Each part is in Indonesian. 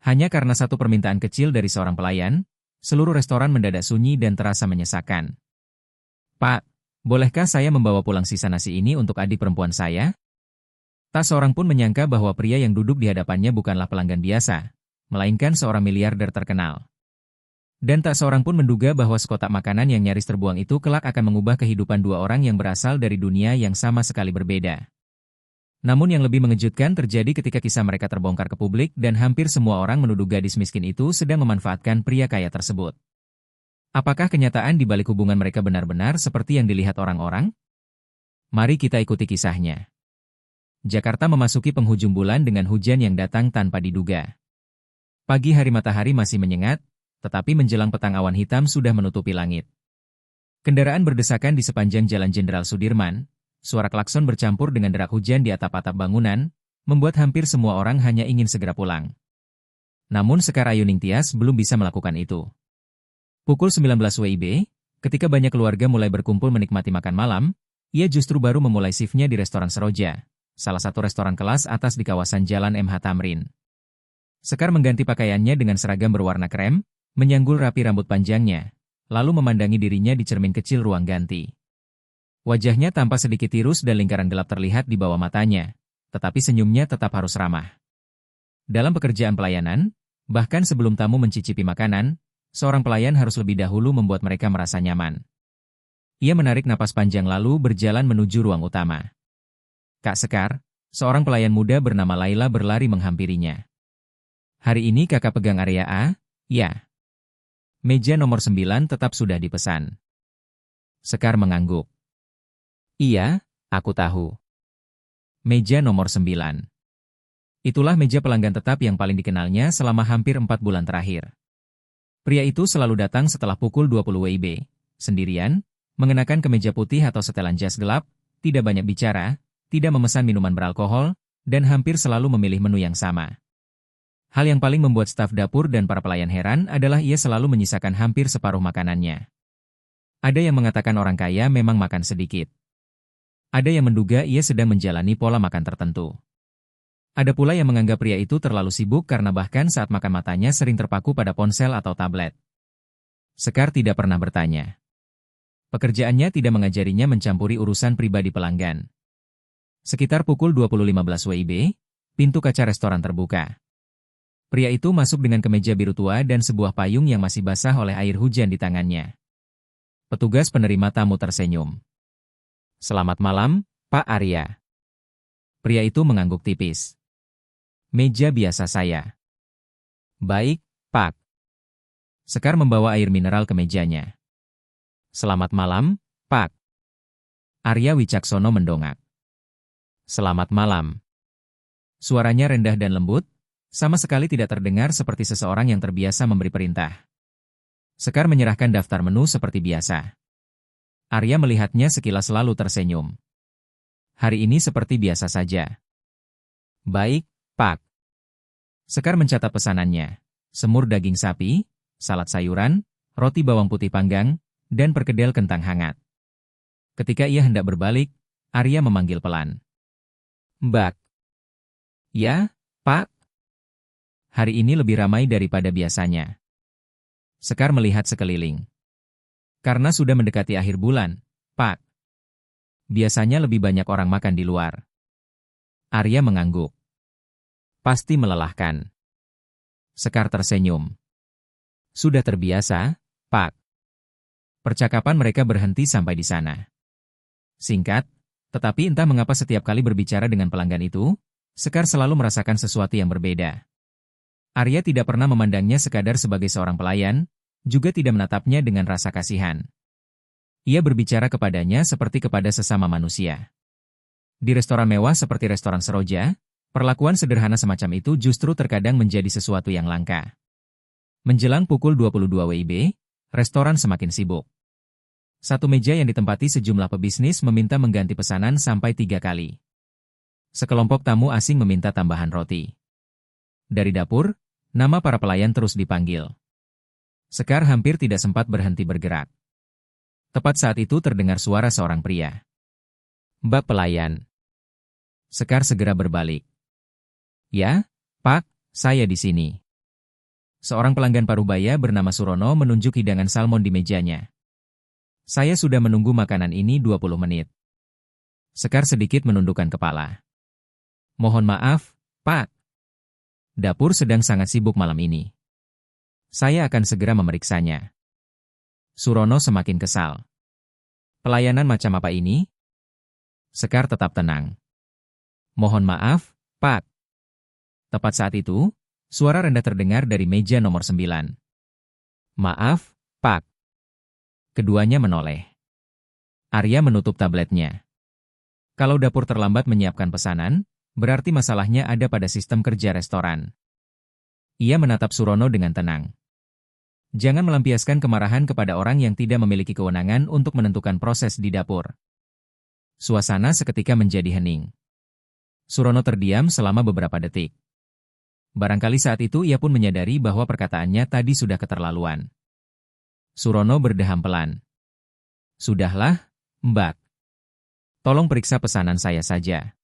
Hanya karena satu permintaan kecil dari seorang pelayan, seluruh restoran mendadak sunyi dan terasa menyesakan. "Pak, bolehkah saya membawa pulang sisa nasi ini untuk adik perempuan saya?" Tak seorang pun menyangka bahwa pria yang duduk di hadapannya bukanlah pelanggan biasa, melainkan seorang miliarder terkenal. Dan tak seorang pun menduga bahwa sekotak makanan yang nyaris terbuang itu kelak akan mengubah kehidupan dua orang yang berasal dari dunia yang sama sekali berbeda. Namun yang lebih mengejutkan terjadi ketika kisah mereka terbongkar ke publik dan hampir semua orang menuduh gadis miskin itu sedang memanfaatkan pria kaya tersebut. Apakah kenyataan di balik hubungan mereka benar-benar seperti yang dilihat orang-orang? Mari kita ikuti kisahnya. Jakarta memasuki penghujung bulan dengan hujan yang datang tanpa diduga. Pagi hari matahari masih menyengat, tetapi menjelang petang awan hitam sudah menutupi langit. Kendaraan berdesakan di sepanjang Jalan Jenderal Sudirman, suara klakson bercampur dengan derak hujan di atap-atap bangunan, membuat hampir semua orang hanya ingin segera pulang. Namun Sekar Ayuning Tias belum bisa melakukan itu. Pukul 19 WIB, ketika banyak keluarga mulai berkumpul menikmati makan malam, ia justru baru memulai shiftnya di restoran Seroja, salah satu restoran kelas atas di kawasan Jalan MH Tamrin. Sekar mengganti pakaiannya dengan seragam berwarna krem, menyanggul rapi rambut panjangnya, lalu memandangi dirinya di cermin kecil ruang ganti. Wajahnya tampak sedikit tirus dan lingkaran gelap terlihat di bawah matanya, tetapi senyumnya tetap harus ramah. Dalam pekerjaan pelayanan, bahkan sebelum tamu mencicipi makanan, seorang pelayan harus lebih dahulu membuat mereka merasa nyaman. Ia menarik napas panjang lalu berjalan menuju ruang utama. "Kak Sekar," seorang pelayan muda bernama Laila berlari menghampirinya. "Hari ini kakak pegang area A?" "Ya." "Meja nomor 9 tetap sudah dipesan." Sekar mengangguk. "Iya, aku tahu. Meja nomor 9. Itulah meja pelanggan tetap yang paling dikenalnya selama hampir 4 bulan terakhir. Pria itu selalu datang setelah pukul 20 WIB, sendirian, mengenakan kemeja putih atau setelan jas gelap, tidak banyak bicara, tidak memesan minuman beralkohol, dan hampir selalu memilih menu yang sama. Hal yang paling membuat staf dapur dan para pelayan heran adalah ia selalu menyisakan hampir separuh makanannya. Ada yang mengatakan orang kaya memang makan sedikit. Ada yang menduga ia sedang menjalani pola makan tertentu. Ada pula yang menganggap pria itu terlalu sibuk karena bahkan saat makan matanya sering terpaku pada ponsel atau tablet. Sekar tidak pernah bertanya. Pekerjaannya tidak mengajarinya mencampuri urusan pribadi pelanggan. Sekitar pukul 20.15 WIB, pintu kaca restoran terbuka. Pria itu masuk dengan kemeja biru tua dan sebuah payung yang masih basah oleh air hujan di tangannya. Petugas penerima tamu tersenyum. "Selamat malam, Pak Arya." Pria itu mengangguk tipis. "Meja biasa saya." "Baik, Pak." Sekar membawa air mineral ke mejanya. "Selamat malam, Pak." Arya Wicaksono mendongak. "Selamat malam." Suaranya rendah dan lembut, sama sekali tidak terdengar seperti seseorang yang terbiasa memberi perintah. Sekar menyerahkan daftar menu seperti biasa. Arya melihatnya sekilas lalu tersenyum. "Hari ini seperti biasa saja." "Baik, Pak." Sekar mencatat pesanannya. Semur daging sapi, salad sayuran, roti bawang putih panggang, dan perkedel kentang hangat. Ketika ia hendak berbalik, Arya memanggil pelan. "Mbak." "Ya, Pak." "Hari ini lebih ramai daripada biasanya." Sekar melihat sekeliling. "Karena sudah mendekati akhir bulan, Pak. Biasanya lebih banyak orang makan di luar." Arya mengangguk. "Pasti melelahkan." Sekar tersenyum. "Sudah terbiasa, Pak." Percakapan mereka berhenti sampai di sana. Singkat, tetapi entah mengapa setiap kali berbicara dengan pelanggan itu, Sekar selalu merasakan sesuatu yang berbeda. Arya tidak pernah memandangnya sekadar sebagai seorang pelayan, juga tidak menatapnya dengan rasa kasihan. Ia berbicara kepadanya seperti kepada sesama manusia. Di restoran mewah seperti restoran Seroja, perlakuan sederhana semacam itu justru terkadang menjadi sesuatu yang langka. Menjelang pukul 22 WIB, restoran semakin sibuk. Satu meja yang ditempati sejumlah pebisnis meminta mengganti pesanan sampai 3 kali. Sekelompok tamu asing meminta tambahan roti. Dari dapur, nama para pelayan terus dipanggil. Sekar hampir tidak sempat berhenti bergerak. Tepat saat itu terdengar suara seorang pria. "Mbak pelayan." Sekar segera berbalik. "Ya, Pak, saya di sini." Seorang pelanggan Parubaya bernama Surono menunjuk hidangan salmon di mejanya. Saya sudah menunggu makanan ini 20 menit. Sekar sedikit menundukkan kepala. Mohon maaf, Pak. Dapur sedang sangat sibuk malam ini. Saya akan segera memeriksanya. Surono semakin kesal. Pelayanan macam apa ini? Sekar tetap tenang. Mohon maaf, Pak. Tepat saat itu, suara rendah terdengar dari meja nomor 9. Maaf, Pak. Keduanya menoleh. Arya menutup tabletnya. Kalau dapur terlambat menyiapkan pesanan, berarti masalahnya ada pada sistem kerja restoran. Ia menatap Surono dengan tenang. Jangan melampiaskan kemarahan kepada orang yang tidak memiliki kewenangan untuk menentukan proses di dapur. Suasana seketika menjadi hening. Surono terdiam selama beberapa detik. Barangkali saat itu ia pun menyadari bahwa perkataannya tadi sudah keterlaluan. Surono berdeham pelan. Sudahlah, Mbak. Tolong periksa pesanan saya saja.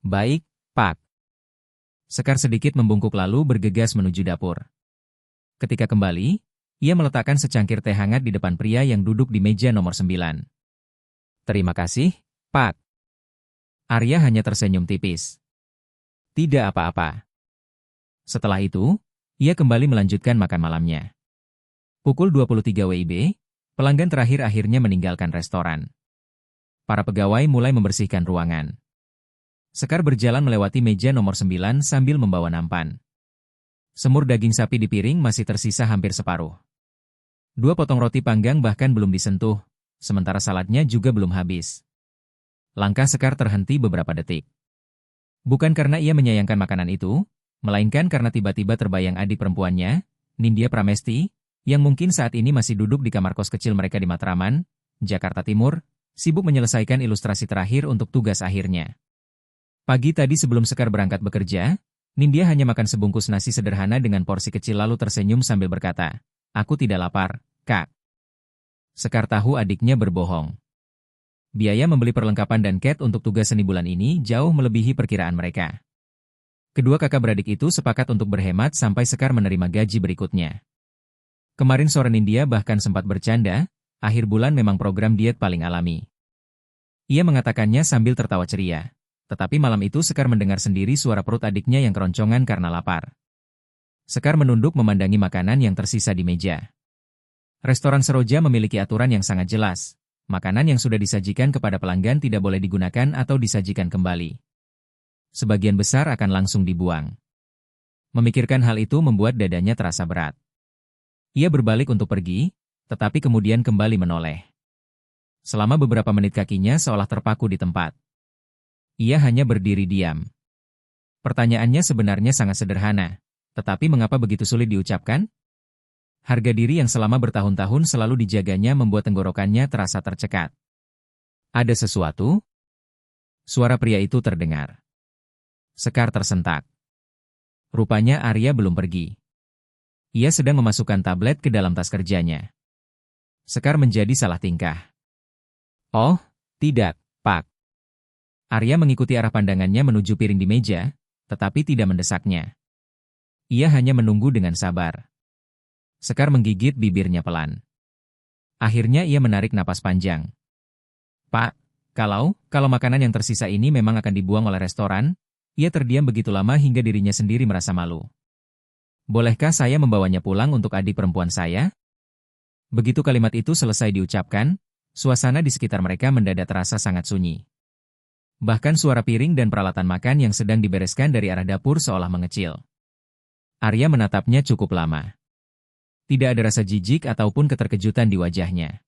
Baik, Pak. Sekar sedikit membungkuk lalu bergegas menuju dapur. Ketika kembali, ia meletakkan secangkir teh hangat di depan pria yang duduk di meja nomor 9. Terima kasih, Pak. Arya hanya tersenyum tipis. Tidak apa-apa. Setelah itu, ia kembali melanjutkan makan malamnya. Pukul 23 WIB, pelanggan terakhir akhirnya meninggalkan restoran. Para pegawai mulai membersihkan ruangan. Sekar berjalan melewati meja nomor 9 sambil membawa nampan. Semur daging sapi di piring masih tersisa hampir separuh. 2 potong roti panggang bahkan belum disentuh, sementara saladnya juga belum habis. Langkah Sekar terhenti beberapa detik. Bukan karena ia menyayangkan makanan itu, melainkan karena tiba-tiba terbayang adik perempuannya, Nindya Pramesti, yang mungkin saat ini masih duduk di kamar kos kecil mereka di Matraman, Jakarta Timur, sibuk menyelesaikan ilustrasi terakhir untuk tugas akhirnya. Pagi tadi sebelum Sekar berangkat bekerja, Nindya hanya makan sebungkus nasi sederhana dengan porsi kecil lalu tersenyum sambil berkata, "Aku tidak lapar, Kak." Sekar tahu adiknya berbohong. Biaya membeli perlengkapan dan cat untuk tugas seni bulan ini jauh melebihi perkiraan mereka. Kedua kakak beradik itu sepakat untuk berhemat sampai Sekar menerima gaji berikutnya. Kemarin sore Nindya bahkan sempat bercanda, akhir bulan memang program diet paling alami. Ia mengatakannya sambil tertawa ceria. Tetapi malam itu Sekar mendengar sendiri suara perut adiknya yang keroncongan karena lapar. Sekar menunduk memandangi makanan yang tersisa di meja. Restoran Seroja memiliki aturan yang sangat jelas. Makanan yang sudah disajikan kepada pelanggan tidak boleh digunakan atau disajikan kembali. Sebagian besar akan langsung dibuang. Memikirkan hal itu membuat dadanya terasa berat. Ia berbalik untuk pergi, tetapi kemudian kembali menoleh. Selama beberapa menit kakinya seolah terpaku di tempat. Ia hanya berdiri diam. Pertanyaannya sebenarnya sangat sederhana, tetapi mengapa begitu sulit diucapkan? Harga diri yang selama bertahun-tahun selalu dijaganya membuat tenggorokannya terasa tercekat. Ada sesuatu? Suara pria itu terdengar. Sekar tersentak. Rupanya Arya belum pergi. Ia sedang memasukkan tablet ke dalam tas kerjanya. Sekar menjadi salah tingkah. Oh, tidak, Pak. Arya mengikuti arah pandangannya menuju piring di meja, tetapi tidak mendesaknya. Ia hanya menunggu dengan sabar. Sekar menggigit bibirnya pelan. Akhirnya ia menarik napas panjang. Pak, kalau makanan yang tersisa ini memang akan dibuang oleh restoran, ia terdiam begitu lama hingga dirinya sendiri merasa malu. Bolehkah saya membawanya pulang untuk adik perempuan saya? Begitu kalimat itu selesai diucapkan, suasana di sekitar mereka mendadak terasa sangat sunyi. Bahkan suara piring dan peralatan makan yang sedang dibereskan dari arah dapur seolah mengecil. Arya menatapnya cukup lama. Tidak ada rasa jijik ataupun keterkejutan di wajahnya.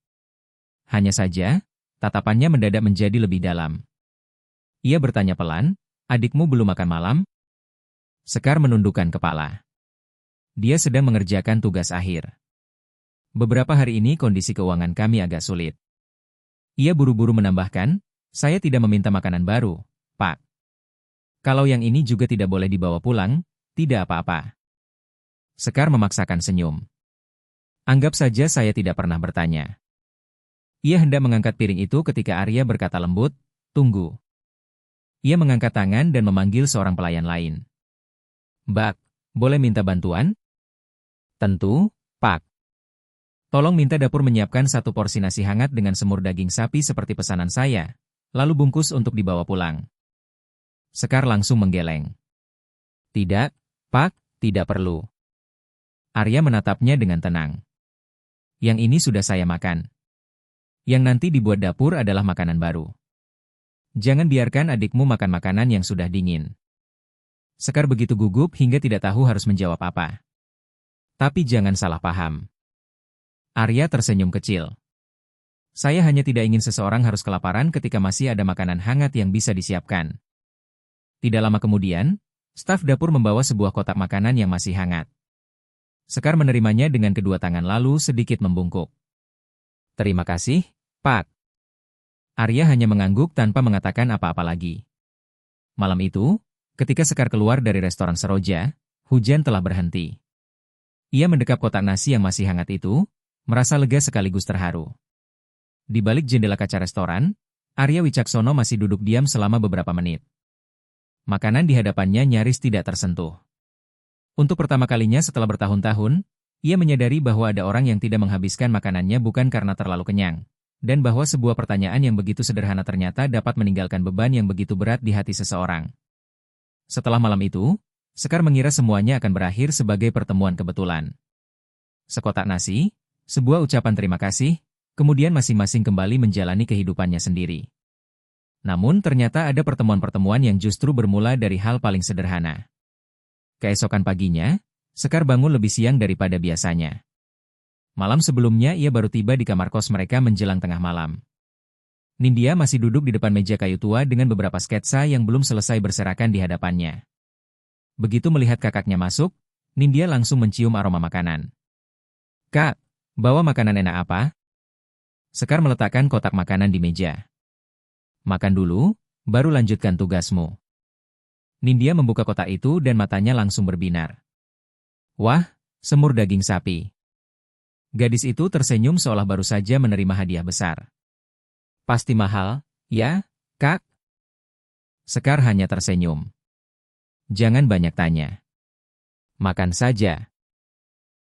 Hanya saja, tatapannya mendadak menjadi lebih dalam. Ia bertanya pelan, "Adikmu belum makan malam?" Sekar menundukkan kepala. Dia sedang mengerjakan tugas akhir. Beberapa hari ini kondisi keuangan kami agak sulit. Ia buru-buru menambahkan, "Saya tidak meminta makanan baru, Pak. Kalau yang ini juga tidak boleh dibawa pulang, tidak apa-apa." Sekar memaksakan senyum. Anggap saja saya tidak pernah bertanya. Ia hendak mengangkat piring itu ketika Arya berkata lembut, "Tunggu." Ia mengangkat tangan dan memanggil seorang pelayan lain. "Mbak, boleh minta bantuan?" Tentu, Pak. Tolong minta dapur menyiapkan satu porsi nasi hangat dengan semur daging sapi seperti pesanan saya, lalu bungkus untuk dibawa pulang. Sekar langsung menggeleng. Tidak, Pak, tidak perlu. Arya menatapnya dengan tenang. Yang ini sudah saya makan. Yang nanti dibuat dapur adalah makanan baru. Jangan biarkan adikmu makan makanan yang sudah dingin. Sekar begitu gugup hingga tidak tahu harus menjawab apa. Tapi jangan salah paham. Arya tersenyum kecil. Saya hanya tidak ingin seseorang harus kelaparan ketika masih ada makanan hangat yang bisa disiapkan. Tidak lama kemudian, staf dapur membawa sebuah kotak makanan yang masih hangat. Sekar menerimanya dengan kedua tangan lalu sedikit membungkuk. Terima kasih, Pak. Arya hanya mengangguk tanpa mengatakan apa-apa lagi. Malam itu, ketika Sekar keluar dari restoran Seroja, hujan telah berhenti. Ia mendekap kotak nasi yang masih hangat itu, merasa lega sekaligus terharu. Di balik jendela kaca restoran, Arya Wicaksono masih duduk diam selama beberapa menit. Makanan di hadapannya nyaris tidak tersentuh. Untuk pertama kalinya setelah bertahun-tahun, ia menyadari bahwa ada orang yang tidak menghabiskan makanannya bukan karena terlalu kenyang, dan bahwa sebuah pertanyaan yang begitu sederhana ternyata dapat meninggalkan beban yang begitu berat di hati seseorang. Setelah malam itu, Sekar mengira semuanya akan berakhir sebagai pertemuan kebetulan. Sekotak nasi, sebuah ucapan terima kasih, kemudian masing-masing kembali menjalani kehidupannya sendiri. Namun ternyata ada pertemuan-pertemuan yang justru bermula dari hal paling sederhana. Keesokan paginya, Sekar bangun lebih siang daripada biasanya. Malam sebelumnya ia baru tiba di kamar kos mereka menjelang tengah malam. Nindya masih duduk di depan meja kayu tua dengan beberapa sketsa yang belum selesai berserakan di hadapannya. Begitu melihat kakaknya masuk, Nindya langsung mencium aroma makanan. Kak, bawa makanan enak apa? Sekar meletakkan kotak makanan di meja. Makan dulu, baru lanjutkan tugasmu. Nindya membuka kotak itu dan matanya langsung berbinar. Wah, semur daging sapi. Gadis itu tersenyum seolah baru saja menerima hadiah besar. Pasti mahal, ya, Kak? Sekar hanya tersenyum. Jangan banyak tanya. Makan saja.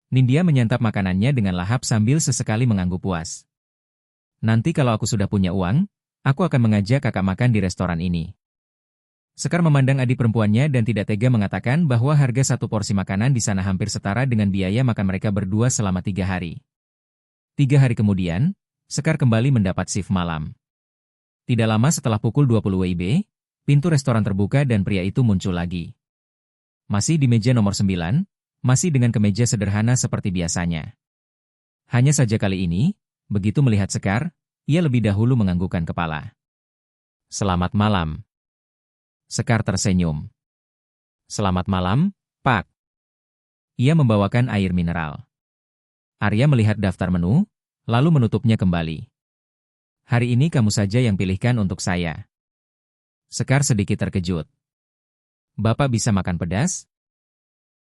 Nindya menyantap makanannya dengan lahap sambil sesekali mengangguk puas. Nanti kalau aku sudah punya uang, aku akan mengajak kakak makan di restoran ini. Sekar memandang adik perempuannya dan tidak tega mengatakan bahwa harga satu porsi makanan di sana hampir setara dengan biaya makan mereka berdua selama 3 hari. 3 hari kemudian, Sekar kembali mendapat shift malam. Tidak lama setelah pukul 20 WIB, pintu restoran terbuka dan pria itu muncul lagi. Masih di meja nomor 9, masih dengan kemeja sederhana seperti biasanya. Hanya saja kali ini, begitu melihat Sekar, ia lebih dahulu menganggukkan kepala. Selamat malam. Sekar tersenyum. Selamat malam, Pak. Ia membawakan air mineral. Arya melihat daftar menu, lalu menutupnya kembali. Hari ini kamu saja yang pilihkan untuk saya. Sekar sedikit terkejut. Bapak bisa makan pedas?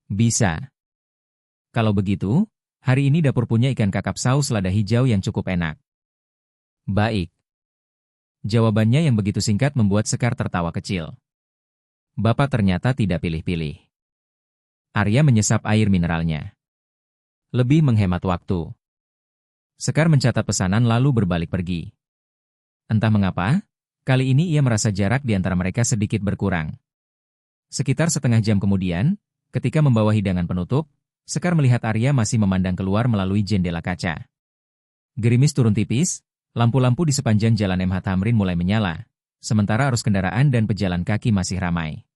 Bisa. Kalau begitu, hari ini dapur punya ikan kakap saus lada hijau yang cukup enak. Baik. Jawabannya yang begitu singkat membuat Sekar tertawa kecil. Bapak ternyata tidak pilih-pilih. Arya menyesap air mineralnya. Lebih menghemat waktu. Sekar mencatat pesanan lalu berbalik pergi. Entah mengapa, kali ini ia merasa jarak di antara mereka sedikit berkurang. Sekitar setengah jam kemudian, ketika membawa hidangan penutup, Sekar melihat Arya masih memandang keluar melalui jendela kaca. Gerimis turun tipis, lampu-lampu di sepanjang jalan MH Tamrin mulai menyala, sementara arus kendaraan dan pejalan kaki masih ramai.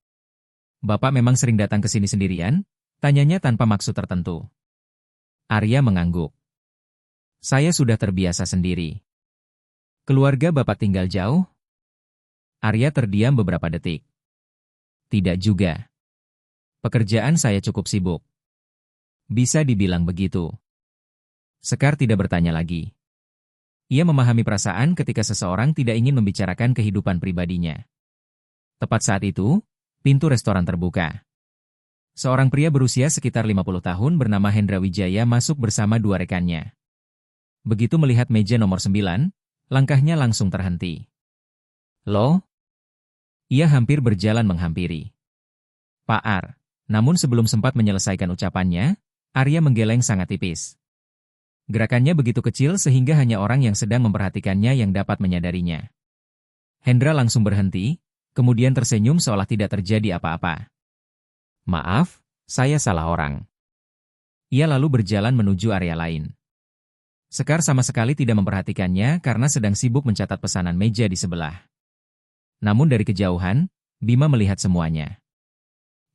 Bapak memang sering datang ke sini sendirian? Tanyanya tanpa maksud tertentu. Arya mengangguk. Saya sudah terbiasa sendiri. Keluarga Bapak tinggal jauh? Arya terdiam beberapa detik. Tidak juga. Pekerjaan saya cukup sibuk. Bisa dibilang begitu. Sekar tidak bertanya lagi. Ia memahami perasaan ketika seseorang tidak ingin membicarakan kehidupan pribadinya. Tepat saat itu, pintu restoran terbuka. Seorang pria berusia sekitar 50 tahun bernama Hendra Wijaya masuk bersama 2 rekannya. Begitu melihat meja nomor 9, langkahnya langsung terhenti. Loh? Ia hampir berjalan menghampiri Pak Ar. Namun sebelum sempat menyelesaikan ucapannya, Arya menggeleng sangat tipis. Gerakannya begitu kecil sehingga hanya orang yang sedang memperhatikannya yang dapat menyadarinya. Hendra langsung berhenti, kemudian tersenyum seolah tidak terjadi apa-apa. Maaf, saya salah orang. Ia lalu berjalan menuju area lain. Sekar sama sekali tidak memperhatikannya karena sedang sibuk mencatat pesanan meja di sebelah. Namun dari kejauhan, Bima melihat semuanya.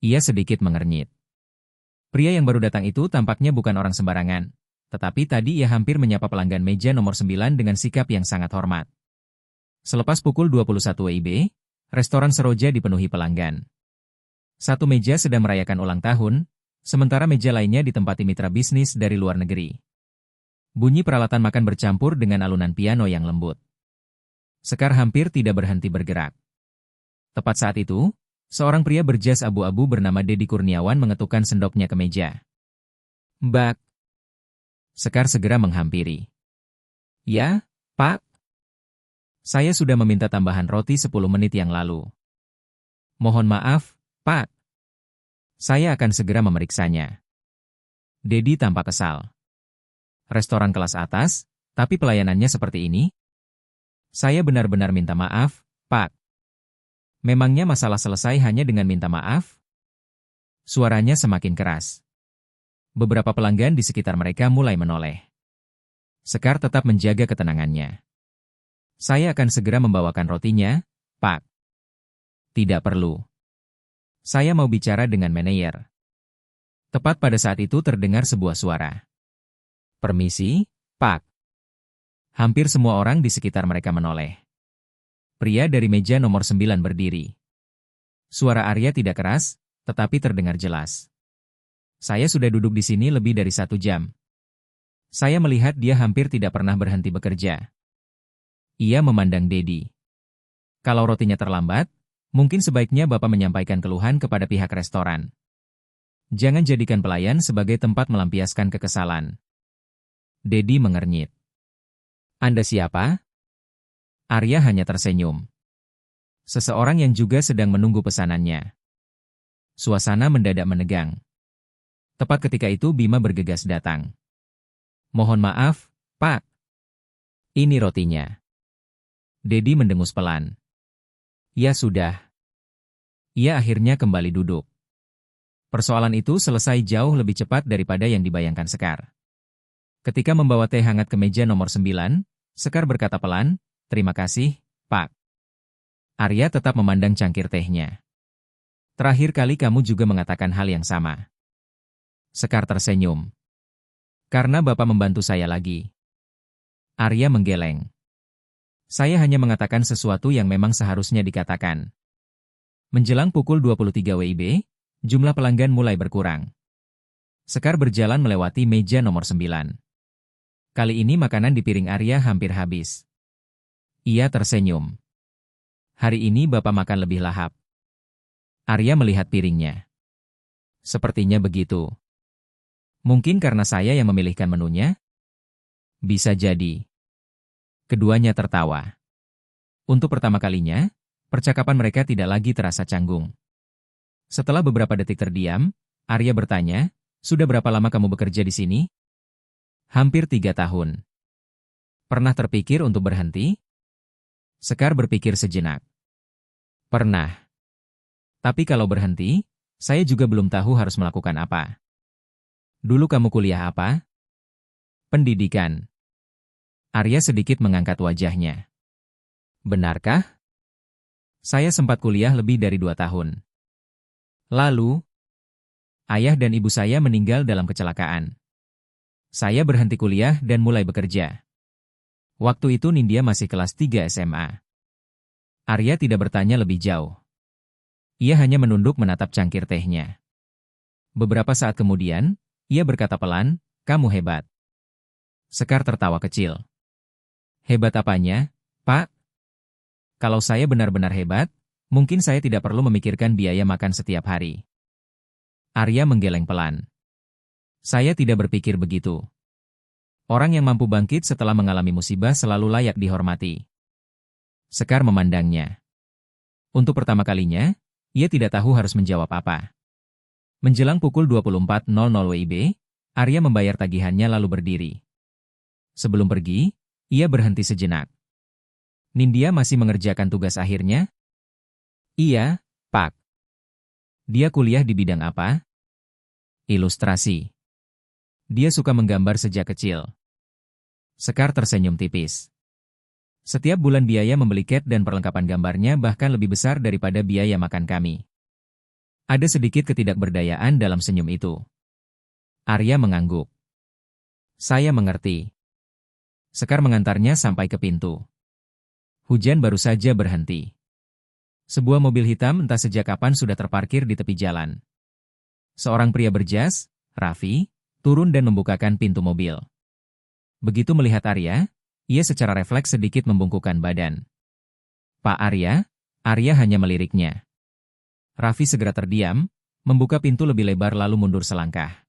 Ia sedikit mengernyit. Pria yang baru datang itu tampaknya bukan orang sembarangan, tetapi tadi ia hampir menyapa pelanggan meja nomor 9 dengan sikap yang sangat hormat. Selepas pukul 21 WIB, restoran Seroja dipenuhi pelanggan. Satu meja sedang merayakan ulang tahun, sementara meja lainnya ditempati mitra bisnis dari luar negeri. Bunyi peralatan makan bercampur dengan alunan piano yang lembut. Sekar hampir tidak berhenti bergerak. Tepat saat itu, seorang pria berjas abu-abu bernama Dedi Kurniawan mengetukkan sendoknya ke meja. Mbak. Sekar segera menghampiri. Ya, Pak. Saya sudah meminta tambahan roti 10 menit yang lalu. Mohon maaf, Pak. Saya akan segera memeriksanya. Dedi tampak kesal. Restoran kelas atas, tapi pelayanannya seperti ini? Saya benar-benar minta maaf, Pak. Memangnya masalah selesai hanya dengan minta maaf? Suaranya semakin keras. Beberapa pelanggan di sekitar mereka mulai menoleh. Sekar tetap menjaga ketenangannya. Saya akan segera membawakan rotinya, Pak. Tidak perlu. Saya mau bicara dengan manajer. Tepat pada saat itu terdengar sebuah suara. Permisi, Pak. Hampir semua orang di sekitar mereka menoleh. Pria dari meja nomor 9 berdiri. Suara Arya tidak keras, tetapi terdengar jelas. Saya sudah duduk di sini lebih dari 1 jam. Saya melihat dia hampir tidak pernah berhenti bekerja. Ia memandang Dedi. Kalau rotinya terlambat, mungkin sebaiknya Bapak menyampaikan keluhan kepada pihak restoran. Jangan jadikan pelayan sebagai tempat melampiaskan kekesalan. Dedi mengernyit. Anda siapa? Arya hanya tersenyum. Seseorang yang juga sedang menunggu pesanannya. Suasana mendadak menegang. Tepat ketika itu Bima bergegas datang. Mohon maaf, Pak. Ini rotinya. Dedi mendengus pelan. Ya sudah. Ia akhirnya kembali duduk. Persoalan itu selesai jauh lebih cepat daripada yang dibayangkan Sekar. Ketika membawa teh hangat ke meja nomor 9, Sekar berkata pelan, terima kasih, Pak. Arya tetap memandang cangkir tehnya. Terakhir kali kamu juga mengatakan hal yang sama. Sekar tersenyum. Karena Bapak membantu saya lagi. Arya menggeleng. Saya hanya mengatakan sesuatu yang memang seharusnya dikatakan. Menjelang pukul 23 WIB, jumlah pelanggan mulai berkurang. Sekar berjalan melewati meja nomor 9. Kali ini makanan di piring Arya hampir habis. Ia tersenyum. Hari ini Bapak makan lebih lahap. Arya melihat piringnya. Sepertinya begitu. Mungkin karena saya yang memilihkan menunya? Bisa jadi. Keduanya tertawa. Untuk pertama kalinya, percakapan mereka tidak lagi terasa canggung. Setelah beberapa detik terdiam, Arya bertanya, sudah berapa lama kamu bekerja di sini? Hampir 3 tahun. Pernah terpikir untuk berhenti? Sekar berpikir sejenak. Pernah. Tapi kalau berhenti, saya juga belum tahu harus melakukan apa. Dulu kamu kuliah apa? Pendidikan. Arya sedikit mengangkat wajahnya. Benarkah? Saya sempat kuliah lebih dari 2 tahun. Lalu, ayah dan ibu saya meninggal dalam kecelakaan. Saya berhenti kuliah dan mulai bekerja. Waktu itu Nindya masih kelas 3 SMA. Arya tidak bertanya lebih jauh. Ia hanya menunduk menatap cangkir tehnya. Beberapa saat kemudian, ia berkata pelan, kamu hebat. Sekar tertawa kecil. Hebat apanya, Pak? Kalau saya benar-benar hebat, mungkin saya tidak perlu memikirkan biaya makan setiap hari. Arya menggeleng pelan. Saya tidak berpikir begitu. Orang yang mampu bangkit setelah mengalami musibah selalu layak dihormati. Sekar memandangnya. Untuk pertama kalinya, ia tidak tahu harus menjawab apa. Menjelang pukul 24.00 WIB, Arya membayar tagihannya lalu berdiri. Sebelum pergi, ia berhenti sejenak. Nindya masih mengerjakan tugas akhirnya? Iya, Pak. Dia kuliah di bidang apa? Ilustrasi. Dia suka menggambar sejak kecil. Sekar tersenyum tipis. Setiap bulan biaya membeli cat dan perlengkapan gambarnya bahkan lebih besar daripada biaya makan kami. Ada sedikit ketidakberdayaan dalam senyum itu. Arya mengangguk. Saya mengerti. Sekar mengantarnya sampai ke pintu. Hujan baru saja berhenti. Sebuah mobil hitam entah sejak kapan sudah terparkir di tepi jalan. Seorang pria berjas, Raffi, turun dan membukakan pintu mobil. Begitu melihat Arya, ia secara refleks sedikit membungkukkan badan. Pak Arya, Arya hanya meliriknya. Raffi segera terdiam, membuka pintu lebih lebar lalu mundur selangkah.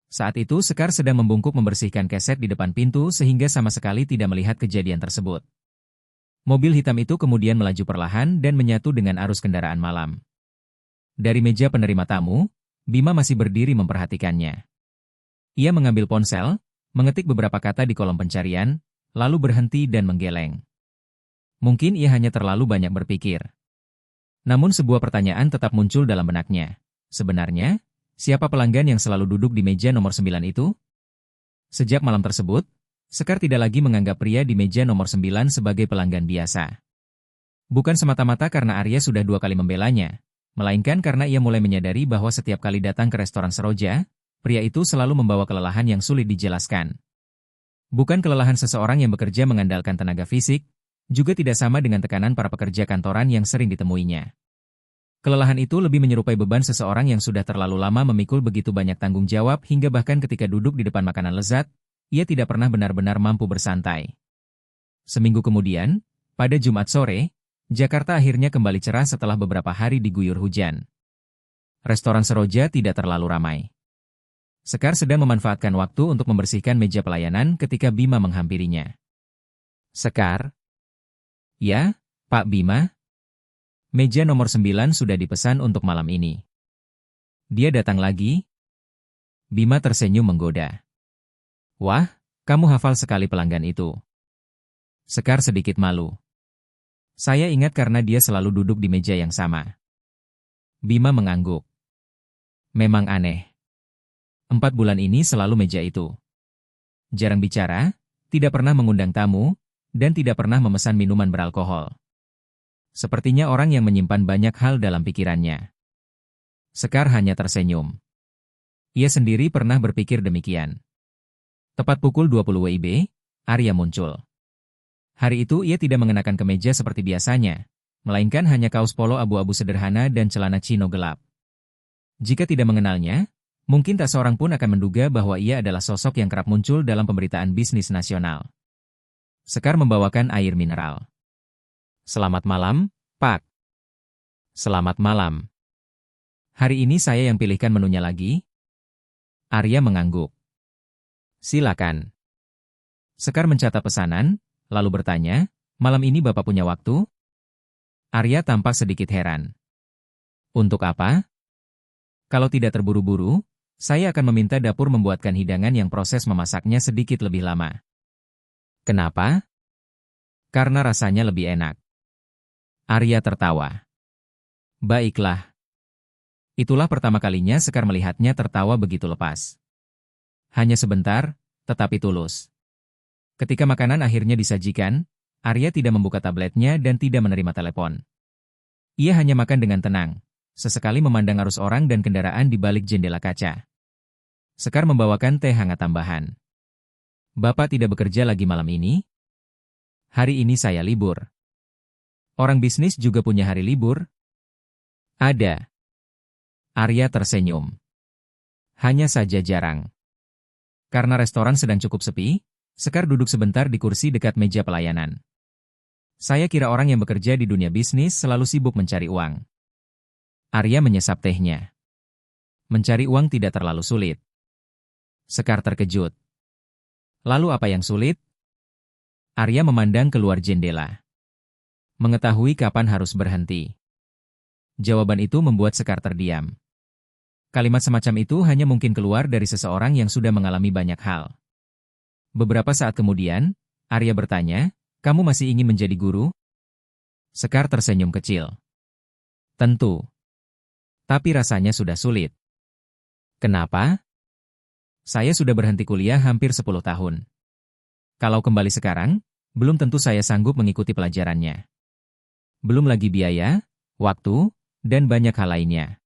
Saat itu Sekar sedang membungkuk membersihkan keset di depan pintu sehingga sama sekali tidak melihat kejadian tersebut. Mobil hitam itu kemudian melaju perlahan dan menyatu dengan arus kendaraan malam. Dari meja penerima tamu, Bima masih berdiri memperhatikannya. Ia mengambil ponsel, mengetik beberapa kata di kolom pencarian, lalu berhenti dan menggeleng. Mungkin ia hanya terlalu banyak berpikir. Namun sebuah pertanyaan tetap muncul dalam benaknya. Sebenarnya, siapa pelanggan yang selalu duduk di meja nomor 9 itu? Sejak malam tersebut, Sekar tidak lagi menganggap pria di meja nomor 9 sebagai pelanggan biasa. Bukan semata-mata karena Arya sudah 2 kali membelanya, melainkan karena ia mulai menyadari bahwa setiap kali datang ke restoran Seroja, pria itu selalu membawa kelelahan yang sulit dijelaskan. Bukan kelelahan seseorang yang bekerja mengandalkan tenaga fisik, juga tidak sama dengan tekanan para pekerja kantoran yang sering ditemuinya. Kelelahan itu lebih menyerupai beban seseorang yang sudah terlalu lama memikul begitu banyak tanggung jawab hingga bahkan ketika duduk di depan makanan lezat, ia tidak pernah benar-benar mampu bersantai. Seminggu kemudian, pada Jumat sore, Jakarta akhirnya kembali cerah setelah beberapa hari diguyur hujan. Restoran Seroja tidak terlalu ramai. Sekar sedang memanfaatkan waktu untuk membersihkan meja pelayanan ketika Bima menghampirinya. Sekar? Ya, Pak Bima? Meja nomor 9 sudah dipesan untuk malam ini. Dia datang lagi? Bima tersenyum menggoda. Wah, kamu hafal sekali pelanggan itu. Sekar sedikit malu. Saya ingat karena dia selalu duduk di meja yang sama. Bima mengangguk. Memang aneh. 4 bulan ini selalu meja itu. Jarang bicara, tidak pernah mengundang tamu, dan tidak pernah memesan minuman beralkohol. Sepertinya orang yang menyimpan banyak hal dalam pikirannya. Sekar hanya tersenyum. Ia sendiri pernah berpikir demikian. Tepat pukul 20 WIB, Arya muncul. Hari itu ia tidak mengenakan kemeja seperti biasanya, melainkan hanya kaos polo abu-abu sederhana dan celana chino gelap. Jika tidak mengenalnya, mungkin tak seorang pun akan menduga bahwa ia adalah sosok yang kerap muncul dalam pemberitaan bisnis nasional. Sekar membawakan air mineral. Selamat malam, Pak. Selamat malam. Hari ini saya yang pilihkan menunya lagi. Arya mengangguk. Silakan. Sekar mencatat pesanan, lalu bertanya, malam ini Bapak punya waktu? Arya tampak sedikit heran. Untuk apa? Kalau tidak terburu-buru, saya akan meminta dapur membuatkan hidangan yang proses memasaknya sedikit lebih lama. Kenapa? Karena rasanya lebih enak. Arya tertawa. Baiklah. Itulah pertama kalinya Sekar melihatnya tertawa begitu lepas. Hanya sebentar, tetapi tulus. Ketika makanan akhirnya disajikan, Arya tidak membuka tabletnya dan tidak menerima telepon. Ia hanya makan dengan tenang, sesekali memandang arus orang dan kendaraan di balik jendela kaca. Sekar membawakan teh hangat tambahan. Bapak tidak bekerja lagi malam ini? Hari ini saya libur. Orang bisnis juga punya hari libur? Ada. Arya tersenyum. Hanya saja jarang. Karena restoran sedang cukup sepi, Sekar duduk sebentar di kursi dekat meja pelayanan. Saya kira orang yang bekerja di dunia bisnis selalu sibuk mencari uang. Arya menyesap tehnya. Mencari uang tidak terlalu sulit. Sekar terkejut. Lalu apa yang sulit? Arya memandang keluar jendela. Mengetahui kapan harus berhenti. Jawaban itu membuat Sekar terdiam. Kalimat semacam itu hanya mungkin keluar dari seseorang yang sudah mengalami banyak hal. Beberapa saat kemudian, Arya bertanya, "Kamu masih ingin menjadi guru?" Sekar tersenyum kecil. "Tentu. Tapi rasanya sudah sulit." "Kenapa?" "Saya sudah berhenti kuliah hampir 10 tahun. Kalau kembali sekarang, belum tentu saya sanggup mengikuti pelajarannya. Belum lagi biaya, waktu, dan banyak hal lainnya."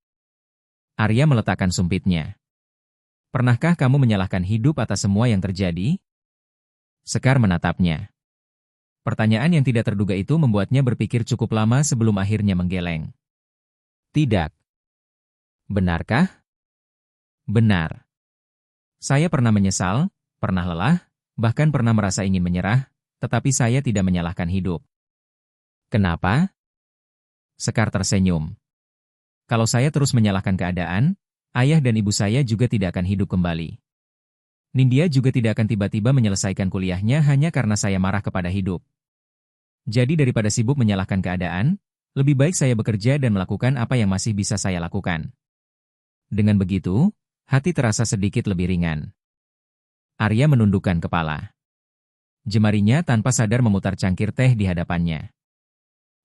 Arya meletakkan sumpitnya. "Pernahkah kamu menyalahkan hidup atas semua yang terjadi?" Sekar menatapnya. Pertanyaan yang tidak terduga itu membuatnya berpikir cukup lama sebelum akhirnya menggeleng. "Tidak." "Benarkah?" "Benar. Saya pernah menyesal, pernah lelah, bahkan pernah merasa ingin menyerah, tetapi saya tidak menyalahkan hidup." "Kenapa?" Sekar tersenyum. "Kalau saya terus menyalahkan keadaan, ayah dan ibu saya juga tidak akan hidup kembali. Nindya juga tidak akan tiba-tiba menyelesaikan kuliahnya hanya karena saya marah kepada hidup. Jadi daripada sibuk menyalahkan keadaan, lebih baik saya bekerja dan melakukan apa yang masih bisa saya lakukan." Dengan begitu, hati terasa sedikit lebih ringan. Arya menundukkan kepala. Jemarinya tanpa sadar memutar cangkir teh di hadapannya.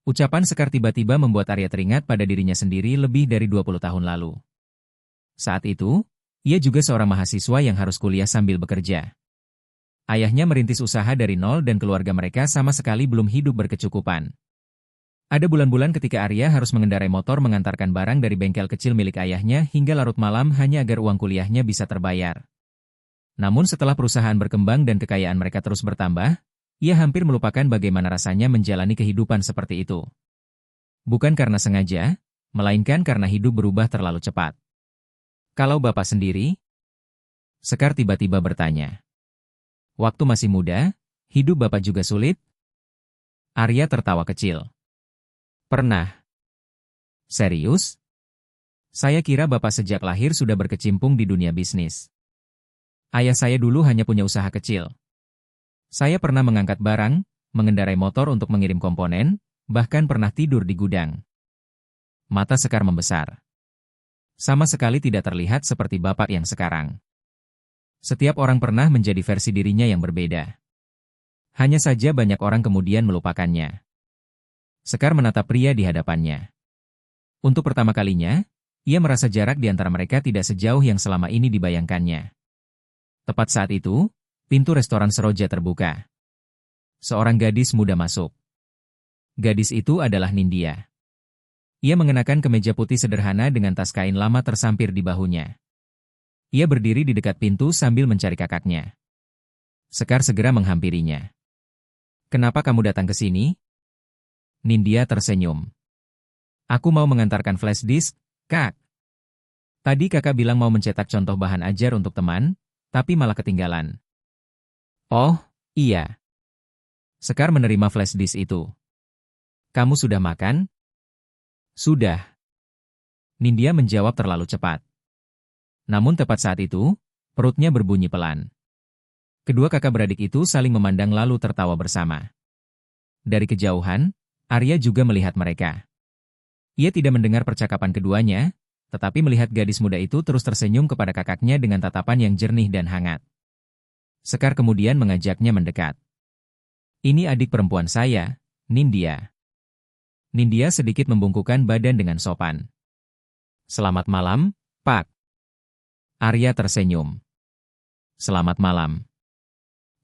Ucapan Sekar tiba-tiba membuat Arya teringat pada dirinya sendiri lebih dari 20 tahun lalu. Saat itu, ia juga seorang mahasiswa yang harus kuliah sambil bekerja. Ayahnya merintis usaha dari nol dan keluarga mereka sama sekali belum hidup berkecukupan. Ada bulan-bulan ketika Arya harus mengendarai motor mengantarkan barang dari bengkel kecil milik ayahnya hingga larut malam hanya agar uang kuliahnya bisa terbayar. Namun setelah perusahaan berkembang dan kekayaan mereka terus bertambah, ia hampir melupakan bagaimana rasanya menjalani kehidupan seperti itu. Bukan karena sengaja, melainkan karena hidup berubah terlalu cepat. "Kalau Bapak sendiri?" Sekar tiba-tiba bertanya. "Waktu masih muda, hidup Bapak juga sulit?" Arya tertawa kecil. "Pernah." "Serius? Saya kira Bapak sejak lahir sudah berkecimpung di dunia bisnis." "Ayah saya dulu hanya punya usaha kecil. Saya pernah mengangkat barang, mengendarai motor untuk mengirim komponen, bahkan pernah tidur di gudang." Mata Sekar membesar. Sama sekali tidak terlihat seperti Bapak yang sekarang. Setiap orang pernah menjadi versi dirinya yang berbeda. Hanya saja banyak orang kemudian melupakannya. Sekar menatap pria di hadapannya. Untuk pertama kalinya, ia merasa jarak di antara mereka tidak sejauh yang selama ini dibayangkannya. Tepat saat itu, pintu restoran Seroja terbuka. Seorang gadis muda masuk. Gadis itu adalah Nindya. Ia mengenakan kemeja putih sederhana dengan tas kain lama tersampir di bahunya. Ia berdiri di dekat pintu sambil mencari kakaknya. Sekar segera menghampirinya. "Kenapa kamu datang ke sini?" Nindya tersenyum. "Aku mau mengantarkan flash disk, Kak. Tadi kakak bilang mau mencetak contoh bahan ajar untuk teman, tapi malah ketinggalan." "Oh, iya." Sekar menerima flash disk itu. "Kamu sudah makan?" "Sudah." Nindya menjawab terlalu cepat. Namun tepat saat itu, perutnya berbunyi pelan. Kedua kakak beradik itu saling memandang lalu tertawa bersama. Dari kejauhan, Arya juga melihat mereka. Ia tidak mendengar percakapan keduanya, tetapi melihat gadis muda itu terus tersenyum kepada kakaknya dengan tatapan yang jernih dan hangat. Sekar kemudian mengajaknya mendekat. "Ini adik perempuan saya, Nindya." Nindya sedikit membungkukkan badan dengan sopan. "Selamat malam, Pak." Arya tersenyum. "Selamat malam.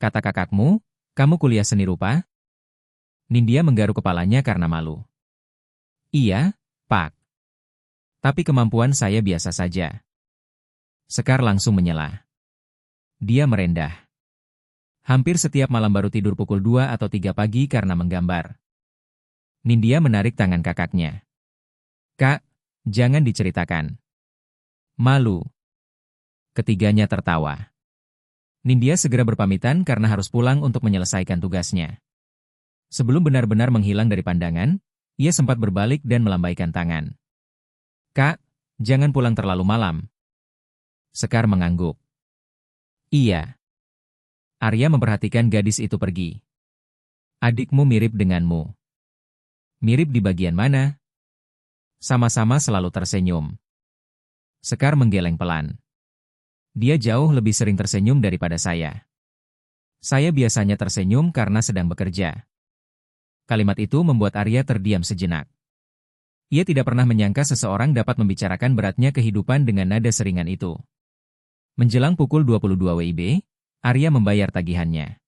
Kata kakakmu, kamu kuliah seni rupa?" Nindya menggaruk kepalanya karena malu. "Iya, Pak. Tapi kemampuan saya biasa saja." Sekar langsung menyela. Dia merendah. Hampir setiap malam baru tidur pukul 2 atau 3 pagi karena menggambar. Nindya menarik tangan kakaknya. "Kak, jangan diceritakan." "Malu." Ketiganya tertawa. Nindya segera berpamitan karena harus pulang untuk menyelesaikan tugasnya. Sebelum benar-benar menghilang dari pandangan, ia sempat berbalik dan melambaikan tangan. "Kak, jangan pulang terlalu malam." Sekar mengangguk. "Iya." Arya memperhatikan gadis itu pergi. "Adikmu mirip denganmu." "Mirip di bagian mana?" Sama-sama selalu tersenyum. Sekar menggeleng pelan. Dia jauh lebih sering tersenyum daripada saya. Saya biasanya tersenyum karena sedang bekerja. Kalimat itu membuat Arya terdiam sejenak. Ia tidak pernah menyangka seseorang dapat membicarakan beratnya kehidupan dengan nada seringan itu. Menjelang pukul 22 WIB, Arya membayar tagihannya.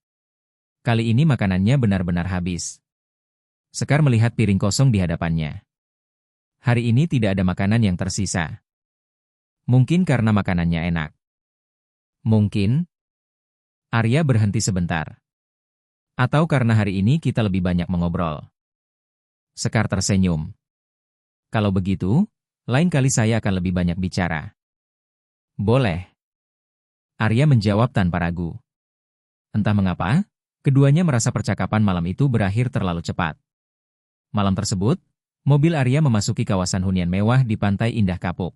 Kali ini makanannya benar-benar habis. Sekar melihat piring kosong di hadapannya. Hari ini tidak ada makanan yang tersisa. Mungkin karena makanannya enak. Mungkin. Arya berhenti sebentar. Atau karena hari ini kita lebih banyak mengobrol. Sekar tersenyum. Kalau begitu, lain kali saya akan lebih banyak bicara. Boleh. Arya menjawab tanpa ragu. Entah mengapa, keduanya merasa percakapan malam itu berakhir terlalu cepat. Malam tersebut, mobil Arya memasuki kawasan hunian mewah di Pantai Indah Kapuk.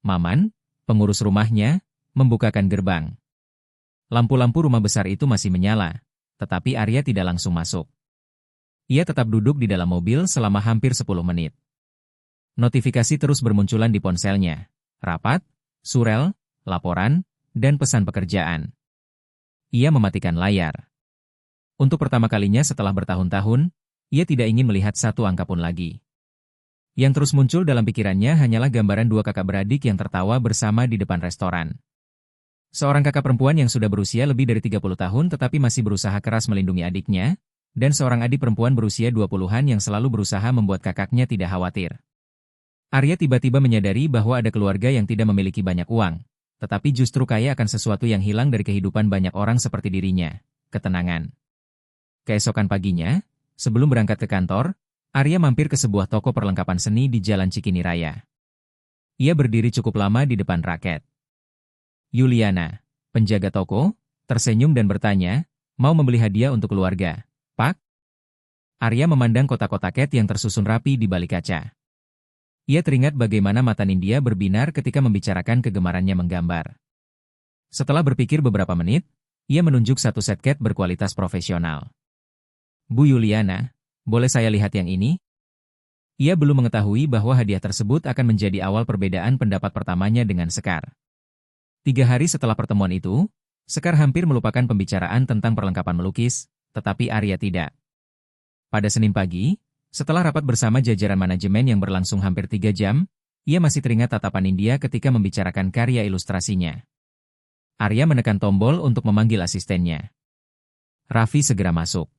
Maman, pengurus rumahnya, membukakan gerbang. Lampu-lampu rumah besar itu masih menyala, tetapi Arya tidak langsung masuk. Ia tetap duduk di dalam mobil selama hampir 10 menit. Notifikasi terus bermunculan di ponselnya. Rapat, surel, laporan, dan pesan pekerjaan. Ia mematikan layar. Untuk pertama kalinya setelah bertahun-tahun, ia tidak ingin melihat satu angka pun lagi. Yang terus muncul dalam pikirannya hanyalah gambaran dua kakak beradik yang tertawa bersama di depan restoran. Seorang kakak perempuan yang sudah berusia lebih dari 30 tahun tetapi masih berusaha keras melindungi adiknya, dan seorang adik perempuan berusia 20-an yang selalu berusaha membuat kakaknya tidak khawatir. Arya tiba-tiba menyadari bahwa ada keluarga yang tidak memiliki banyak uang, tetapi justru kaya akan sesuatu yang hilang dari kehidupan banyak orang seperti dirinya, ketenangan. Keesokan paginya, sebelum berangkat ke kantor, Arya mampir ke sebuah toko perlengkapan seni di Jalan Cikini Raya. Ia berdiri cukup lama di depan raket. Yuliana, penjaga toko, tersenyum dan bertanya, mau membeli hadiah untuk keluarga, Pak? Arya memandang kotak-kotak cat yang tersusun rapi di balik kaca. Ia teringat bagaimana mata Nindya berbinar ketika membicarakan kegemarannya menggambar. Setelah berpikir beberapa menit, ia menunjuk satu set cat berkualitas profesional. Bu Yuliana, boleh saya lihat yang ini? Ia belum mengetahui bahwa hadiah tersebut akan menjadi awal perbedaan pendapat pertamanya dengan Sekar. 3 hari setelah pertemuan itu, Sekar hampir melupakan pembicaraan tentang perlengkapan melukis, tetapi Arya tidak. Pada Senin pagi, setelah rapat bersama jajaran manajemen yang berlangsung hampir 3 jam, ia masih teringat tatapan Nindya ketika membicarakan karya ilustrasinya. Arya menekan tombol untuk memanggil asistennya. Raffi segera masuk.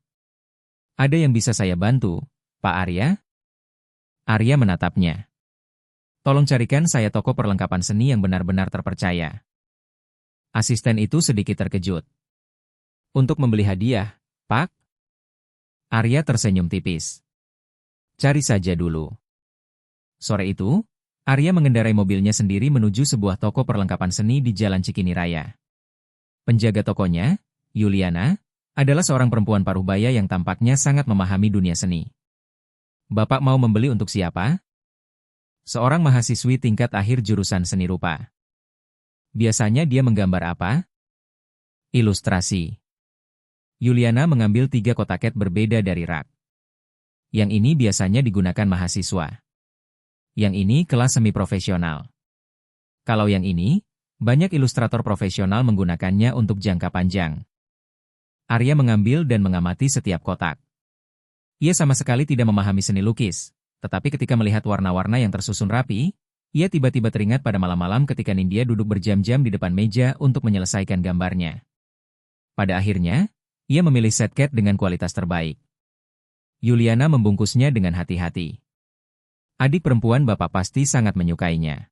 Ada yang bisa saya bantu, Pak Arya? Arya menatapnya. Tolong carikan saya toko perlengkapan seni yang benar-benar terpercaya. Asisten itu sedikit terkejut. Untuk membeli hadiah, Pak? Arya tersenyum tipis. Cari saja dulu. Sore itu, Arya mengendarai mobilnya sendiri menuju sebuah toko perlengkapan seni di Jalan Cikini Raya. Penjaga tokonya, Yuliana, adalah seorang perempuan paruh-baya yang tampaknya sangat memahami dunia seni. Bapak mau membeli untuk siapa? Seorang mahasiswi tingkat akhir jurusan seni rupa. Biasanya dia menggambar apa? Ilustrasi. Yuliana mengambil 3 kotak cat berbeda dari rak. Yang ini biasanya digunakan mahasiswa. Yang ini kelas semi profesional. Kalau yang ini, banyak ilustrator profesional menggunakannya untuk jangka panjang. Arya mengambil dan mengamati setiap kotak. Ia sama sekali tidak memahami seni lukis, tetapi ketika melihat warna-warna yang tersusun rapi, ia tiba-tiba teringat pada malam-malam ketika Nindya duduk berjam-jam di depan meja untuk menyelesaikan gambarnya. Pada akhirnya, ia memilih set cat dengan kualitas terbaik. Yuliana membungkusnya dengan hati-hati. Adik perempuan bapak pasti sangat menyukainya.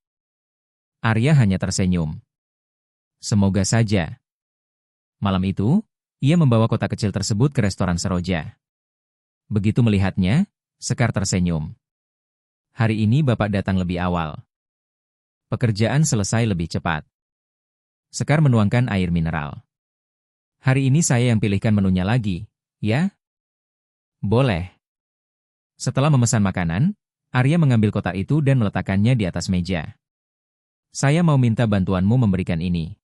Arya hanya tersenyum. Semoga saja. Malam itu, ia membawa kotak kecil tersebut ke restoran Seroja. Begitu melihatnya, Sekar tersenyum. Hari ini bapak datang lebih awal. Pekerjaan selesai lebih cepat. Sekar menuangkan air mineral. Hari ini saya yang pilihkan menunya lagi, ya? Boleh. Setelah memesan makanan, Arya mengambil kotak itu dan meletakkannya di atas meja. Saya mau minta bantuanmu memberikan ini.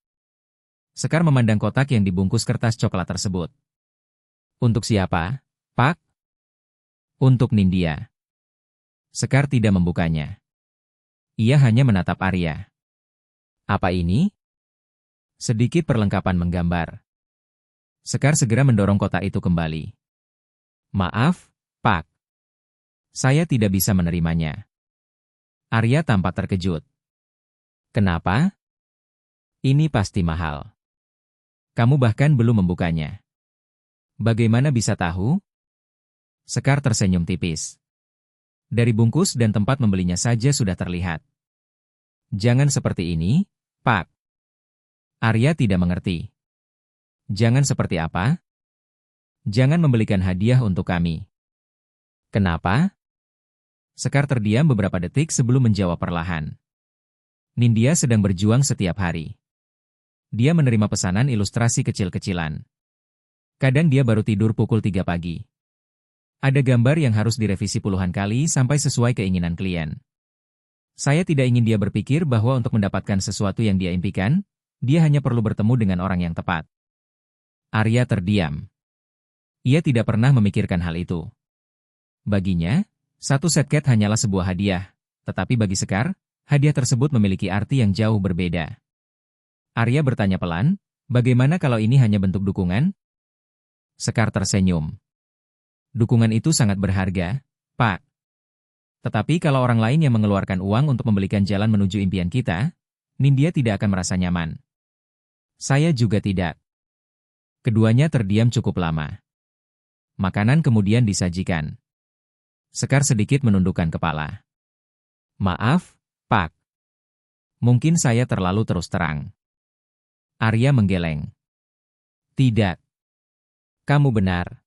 Sekar memandang kotak yang dibungkus kertas coklat tersebut. Untuk siapa, Pak? Untuk Nindya. Sekar tidak membukanya. Ia hanya menatap Arya. Apa ini? Sedikit perlengkapan menggambar. Sekar segera mendorong kotak itu kembali. Maaf, Pak. Saya tidak bisa menerimanya. Arya tampak terkejut. Kenapa? Ini pasti mahal. Kamu bahkan belum membukanya. Bagaimana bisa tahu? Sekar tersenyum tipis. Dari bungkus dan tempat membelinya saja sudah terlihat. Jangan seperti ini, Pak. Arya tidak mengerti. Jangan seperti apa? Jangan membelikan hadiah untuk kami. Kenapa? Sekar terdiam beberapa detik sebelum menjawab perlahan. Nindya sedang berjuang setiap hari. Dia menerima pesanan ilustrasi kecil-kecilan. Kadang dia baru tidur pukul 3 pagi. Ada gambar yang harus direvisi puluhan kali sampai sesuai keinginan klien. Saya tidak ingin dia berpikir bahwa untuk mendapatkan sesuatu yang dia impikan, dia hanya perlu bertemu dengan orang yang tepat. Arya terdiam. Ia tidak pernah memikirkan hal itu. Baginya, satu set cat hanyalah sebuah hadiah, tetapi bagi Sekar, hadiah tersebut memiliki arti yang jauh berbeda. Arya bertanya pelan, bagaimana kalau ini hanya bentuk dukungan? Sekar tersenyum. Dukungan itu sangat berharga, Pak. Tetapi kalau orang lain yang mengeluarkan uang untuk membelikan jalan menuju impian kita, Nindya tidak akan merasa nyaman. Saya juga tidak. Keduanya terdiam cukup lama. Makanan kemudian disajikan. Sekar sedikit menundukkan kepala. Maaf, Pak. Mungkin saya terlalu terus terang. Arya menggeleng. Tidak. Kamu benar.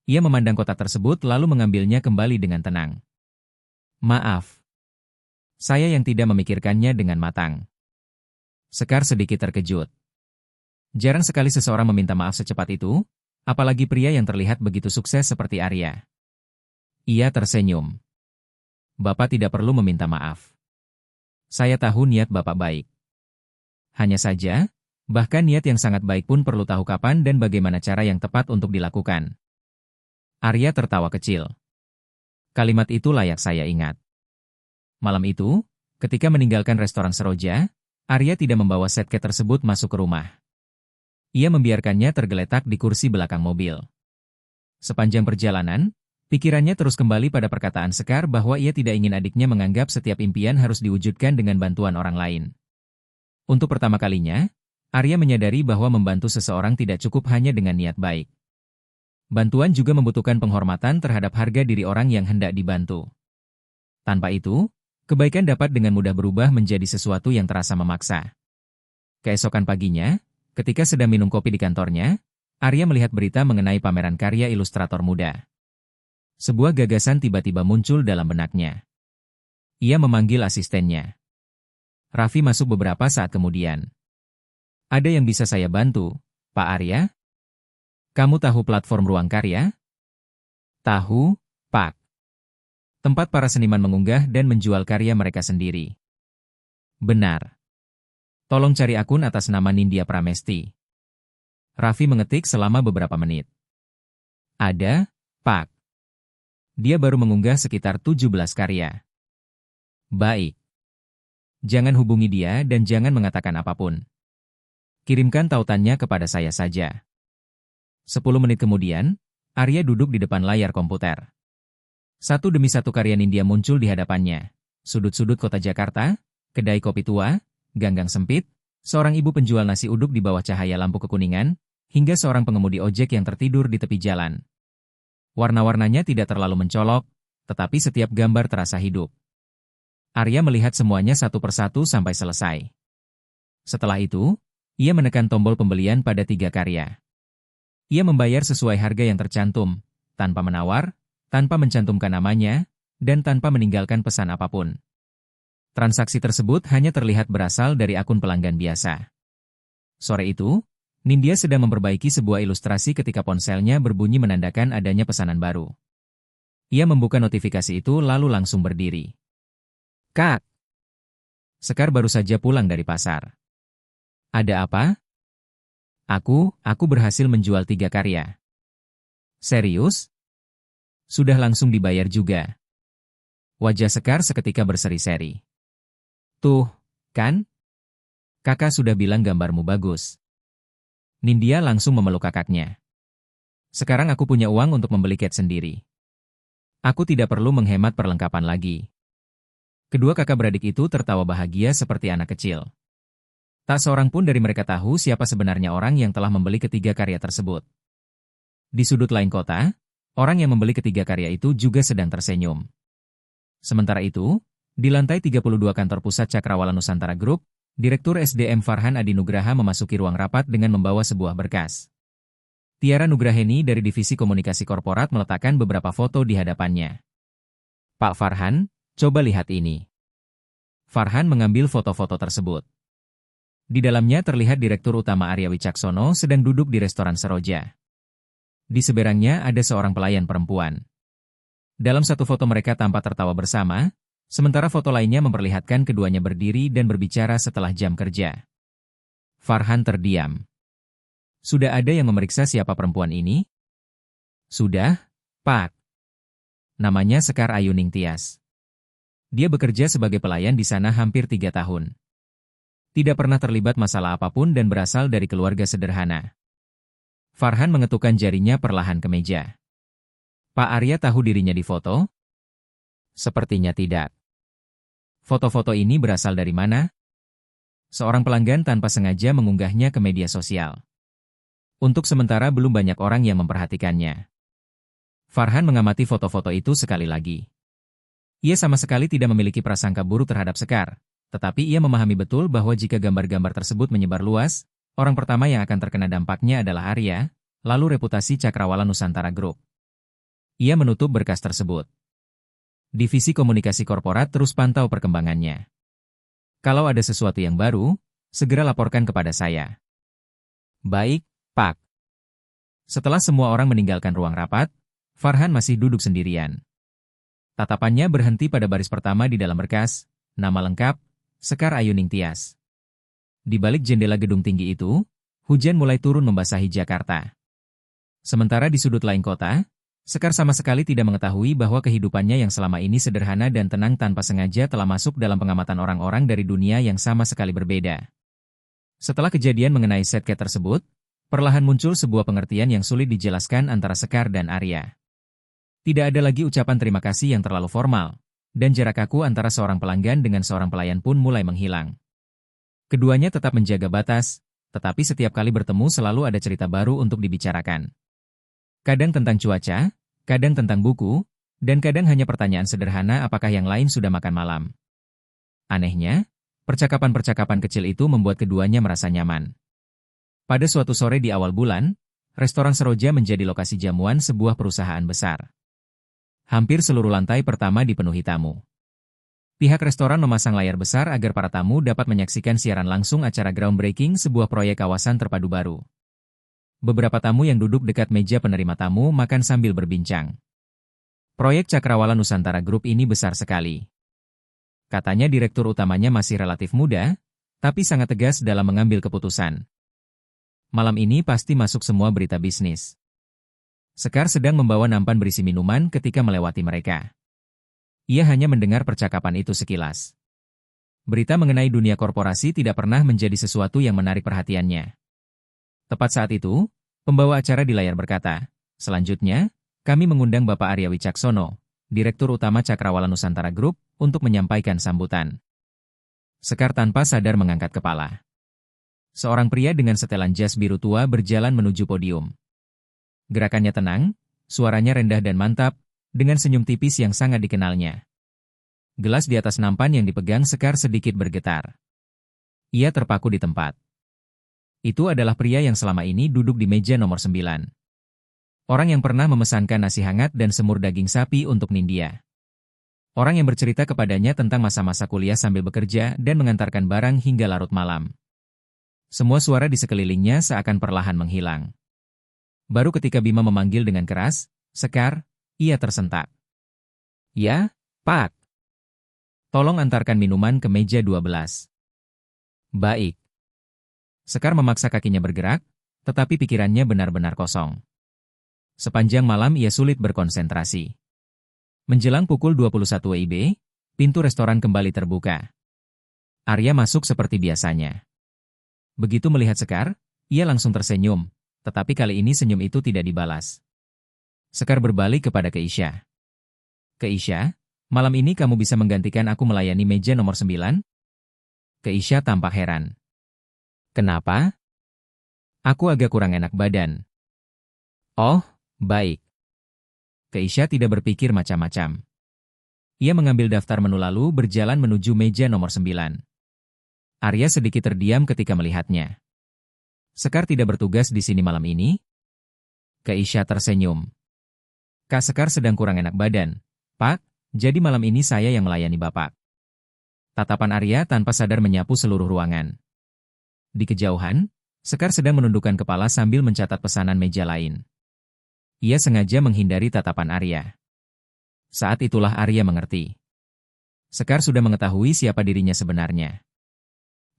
Ia memandang kotak tersebut lalu mengambilnya kembali dengan tenang. Maaf. Saya yang tidak memikirkannya dengan matang. Sekar sedikit terkejut. Jarang sekali seseorang meminta maaf secepat itu, apalagi pria yang terlihat begitu sukses seperti Arya. Ia tersenyum. Bapak tidak perlu meminta maaf. Saya tahu niat Bapak baik. Hanya saja, bahkan niat yang sangat baik pun perlu tahu kapan dan bagaimana cara yang tepat untuk dilakukan. Arya tertawa kecil. Kalimat itu layak saya ingat. Malam itu, ketika meninggalkan restoran Seroja, Arya tidak membawa set cat tersebut masuk ke rumah. Ia membiarkannya tergeletak di kursi belakang mobil. Sepanjang perjalanan, pikirannya terus kembali pada perkataan Sekar bahwa ia tidak ingin adiknya menganggap setiap impian harus diwujudkan dengan bantuan orang lain. Untuk pertama kalinya, Arya menyadari bahwa membantu seseorang tidak cukup hanya dengan niat baik. Bantuan juga membutuhkan penghormatan terhadap harga diri orang yang hendak dibantu. Tanpa itu, kebaikan dapat dengan mudah berubah menjadi sesuatu yang terasa memaksa. Keesokan paginya, ketika sedang minum kopi di kantornya, Arya melihat berita mengenai pameran karya ilustrator muda. Sebuah gagasan tiba-tiba muncul dalam benaknya. Ia memanggil asistennya. Raffi masuk beberapa saat kemudian. Ada yang bisa saya bantu, Pak Arya? Kamu tahu platform Ruang Karya? Tahu, Pak. Tempat para seniman mengunggah dan menjual karya mereka sendiri. Benar. Tolong cari akun atas nama Nindya Pramesti. Raffi mengetik selama beberapa menit. Ada, Pak. Dia baru mengunggah sekitar 17 karya. Baik. Jangan hubungi dia dan jangan mengatakan apapun. Kirimkan tautannya kepada saya saja. 10 menit kemudian, Arya duduk di depan layar komputer. Satu demi satu karya Nindya muncul di hadapannya. Sudut-sudut kota Jakarta, kedai kopi tua, ganggang sempit, seorang ibu penjual nasi uduk di bawah cahaya lampu kekuningan, hingga seorang pengemudi ojek yang tertidur di tepi jalan. Warna-warnanya tidak terlalu mencolok, tetapi setiap gambar terasa hidup. Arya melihat semuanya satu persatu sampai selesai. Setelah itu, ia menekan tombol pembelian pada 3 karya. Ia membayar sesuai harga yang tercantum, tanpa menawar, tanpa mencantumkan namanya, dan tanpa meninggalkan pesan apapun. Transaksi tersebut hanya terlihat berasal dari akun pelanggan biasa. Sore itu, Nindya sedang memperbaiki sebuah ilustrasi ketika ponselnya berbunyi menandakan adanya pesanan baru. Ia membuka notifikasi itu lalu langsung berdiri. Kak! Sekar baru saja pulang dari pasar. Ada apa? Aku berhasil menjual 3 karya. Serius? Sudah langsung dibayar juga. Wajah Sekar seketika berseri-seri. Tuh, kan? Kakak sudah bilang gambarmu bagus. Nindya langsung memeluk kakaknya. Sekarang aku punya uang untuk membeli cat sendiri. Aku tidak perlu menghemat perlengkapan lagi. Kedua kakak beradik itu tertawa bahagia seperti anak kecil. Tak seorang pun dari mereka tahu siapa sebenarnya orang yang telah membeli ketiga karya tersebut. Di sudut lain kota, orang yang membeli ketiga karya itu juga sedang tersenyum. Sementara itu, di lantai 32 kantor pusat Cakrawala Nusantara Group, Direktur SDM Farhan Adi Nugraha memasuki ruang rapat dengan membawa sebuah berkas. Tiara Nugraheni dari Divisi Komunikasi Korporat meletakkan beberapa foto di hadapannya. Pak Farhan, coba lihat ini. Farhan mengambil foto-foto tersebut. Di dalamnya terlihat Direktur Utama Arya Wicaksono sedang duduk di restoran Seroja. Di seberangnya ada seorang pelayan perempuan. Dalam satu foto mereka tampak tertawa bersama, sementara foto lainnya memperlihatkan keduanya berdiri dan berbicara setelah jam kerja. Farhan terdiam. Sudah ada yang memeriksa siapa perempuan ini? Sudah, Pak. Namanya Sekar Ayuning Tias. Dia bekerja sebagai pelayan di sana hampir 3 tahun. Tidak pernah terlibat masalah apapun dan berasal dari keluarga sederhana. Farhan mengetukkan jarinya perlahan ke meja. Pak Arya tahu dirinya di foto? Sepertinya tidak. Foto-foto ini berasal dari mana? Seorang pelanggan tanpa sengaja mengunggahnya ke media sosial. Untuk sementara belum banyak orang yang memperhatikannya. Farhan mengamati foto-foto itu sekali lagi. Ia sama sekali tidak memiliki prasangka buruk terhadap Sekar, tetapi ia memahami betul bahwa jika gambar-gambar tersebut menyebar luas, orang pertama yang akan terkena dampaknya adalah Arya, lalu reputasi Cakrawala Nusantara Group. Ia menutup berkas tersebut. Divisi Komunikasi Korporat terus pantau perkembangannya. Kalau ada sesuatu yang baru, segera laporkan kepada saya. Baik, Pak. Setelah semua orang meninggalkan ruang rapat, Farhan masih duduk sendirian. Tatapannya berhenti pada baris pertama di dalam berkas, nama lengkap, Sekar Ayuning Tias. Di balik jendela gedung tinggi itu, hujan mulai turun membasahi Jakarta. Sementara di sudut lain kota, Sekar sama sekali tidak mengetahui bahwa kehidupannya yang selama ini sederhana dan tenang tanpa sengaja telah masuk dalam pengamatan orang-orang dari dunia yang sama sekali berbeda. Setelah kejadian mengenai setket tersebut, perlahan muncul sebuah pengertian yang sulit dijelaskan antara Sekar dan Arya. Tidak ada lagi ucapan terima kasih yang terlalu formal, dan jarak kaku antara seorang pelanggan dengan seorang pelayan pun mulai menghilang. Keduanya tetap menjaga batas, tetapi setiap kali bertemu selalu ada cerita baru untuk dibicarakan. Kadang tentang cuaca, kadang tentang buku, dan kadang hanya pertanyaan sederhana apakah yang lain sudah makan malam. Anehnya, percakapan-percakapan kecil itu membuat keduanya merasa nyaman. Pada suatu sore di awal bulan, restoran Seroja menjadi lokasi jamuan sebuah perusahaan besar. Hampir seluruh lantai pertama dipenuhi tamu. Pihak restoran memasang layar besar agar para tamu dapat menyaksikan siaran langsung acara groundbreaking sebuah proyek kawasan terpadu baru. Beberapa tamu yang duduk dekat meja penerima tamu makan sambil berbincang. Proyek Cakrawala Nusantara Group ini besar sekali. Katanya direktur utamanya masih relatif muda, tapi sangat tegas dalam mengambil keputusan. Malam ini pasti masuk semua berita bisnis. Sekar sedang membawa nampan berisi minuman ketika melewati mereka. Ia hanya mendengar percakapan itu sekilas. Berita mengenai dunia korporasi tidak pernah menjadi sesuatu yang menarik perhatiannya. Tepat saat itu, pembawa acara di layar berkata, "Selanjutnya, kami mengundang Bapak Arya Wicaksono, Direktur Utama Cakrawala Nusantara Group, untuk menyampaikan sambutan." Sekar tanpa sadar mengangkat kepala. Seorang pria dengan setelan jas biru tua berjalan menuju podium. Gerakannya tenang, suaranya rendah dan mantap, dengan senyum tipis yang sangat dikenalnya. Gelas di atas nampan yang dipegang Sekar sedikit bergetar. Ia terpaku di tempat. Itu adalah pria yang selama ini duduk di meja nomor 9. Orang yang pernah memesankan nasi hangat dan semur daging sapi untuk Nindya. Orang yang bercerita kepadanya tentang masa-masa kuliah sambil bekerja dan mengantarkan barang hingga larut malam. Semua suara di sekelilingnya seakan perlahan menghilang. Baru ketika Bima memanggil dengan keras, "Sekar," ia tersentak. "Ya, Pak. Tolong antarkan minuman ke meja 12. "Baik." Sekar memaksa kakinya bergerak, tetapi pikirannya benar-benar kosong. Sepanjang malam ia sulit berkonsentrasi. Menjelang pukul 21 WIB, pintu restoran kembali terbuka. Arya masuk seperti biasanya. Begitu melihat Sekar, ia langsung tersenyum, tetapi kali ini senyum itu tidak dibalas. Sekar berbalik kepada Keisha. Keisha, malam ini kamu bisa menggantikan aku melayani meja nomor 9? Keisha tampak heran. Kenapa? Aku agak kurang enak badan. Oh, baik. Keisha tidak berpikir macam-macam. Ia mengambil daftar menu lalu berjalan menuju meja nomor 9. Arya sedikit terdiam ketika melihatnya. Sekar tidak bertugas di sini malam ini? Keisha tersenyum. Kak Sekar sedang kurang enak badan. Pak, jadi malam ini saya yang melayani Bapak. Tatapan Arya tanpa sadar menyapu seluruh ruangan. Di kejauhan, Sekar sedang menundukkan kepala sambil mencatat pesanan meja lain. Ia sengaja menghindari tatapan Arya. Saat itulah Arya mengerti. Sekar sudah mengetahui siapa dirinya sebenarnya.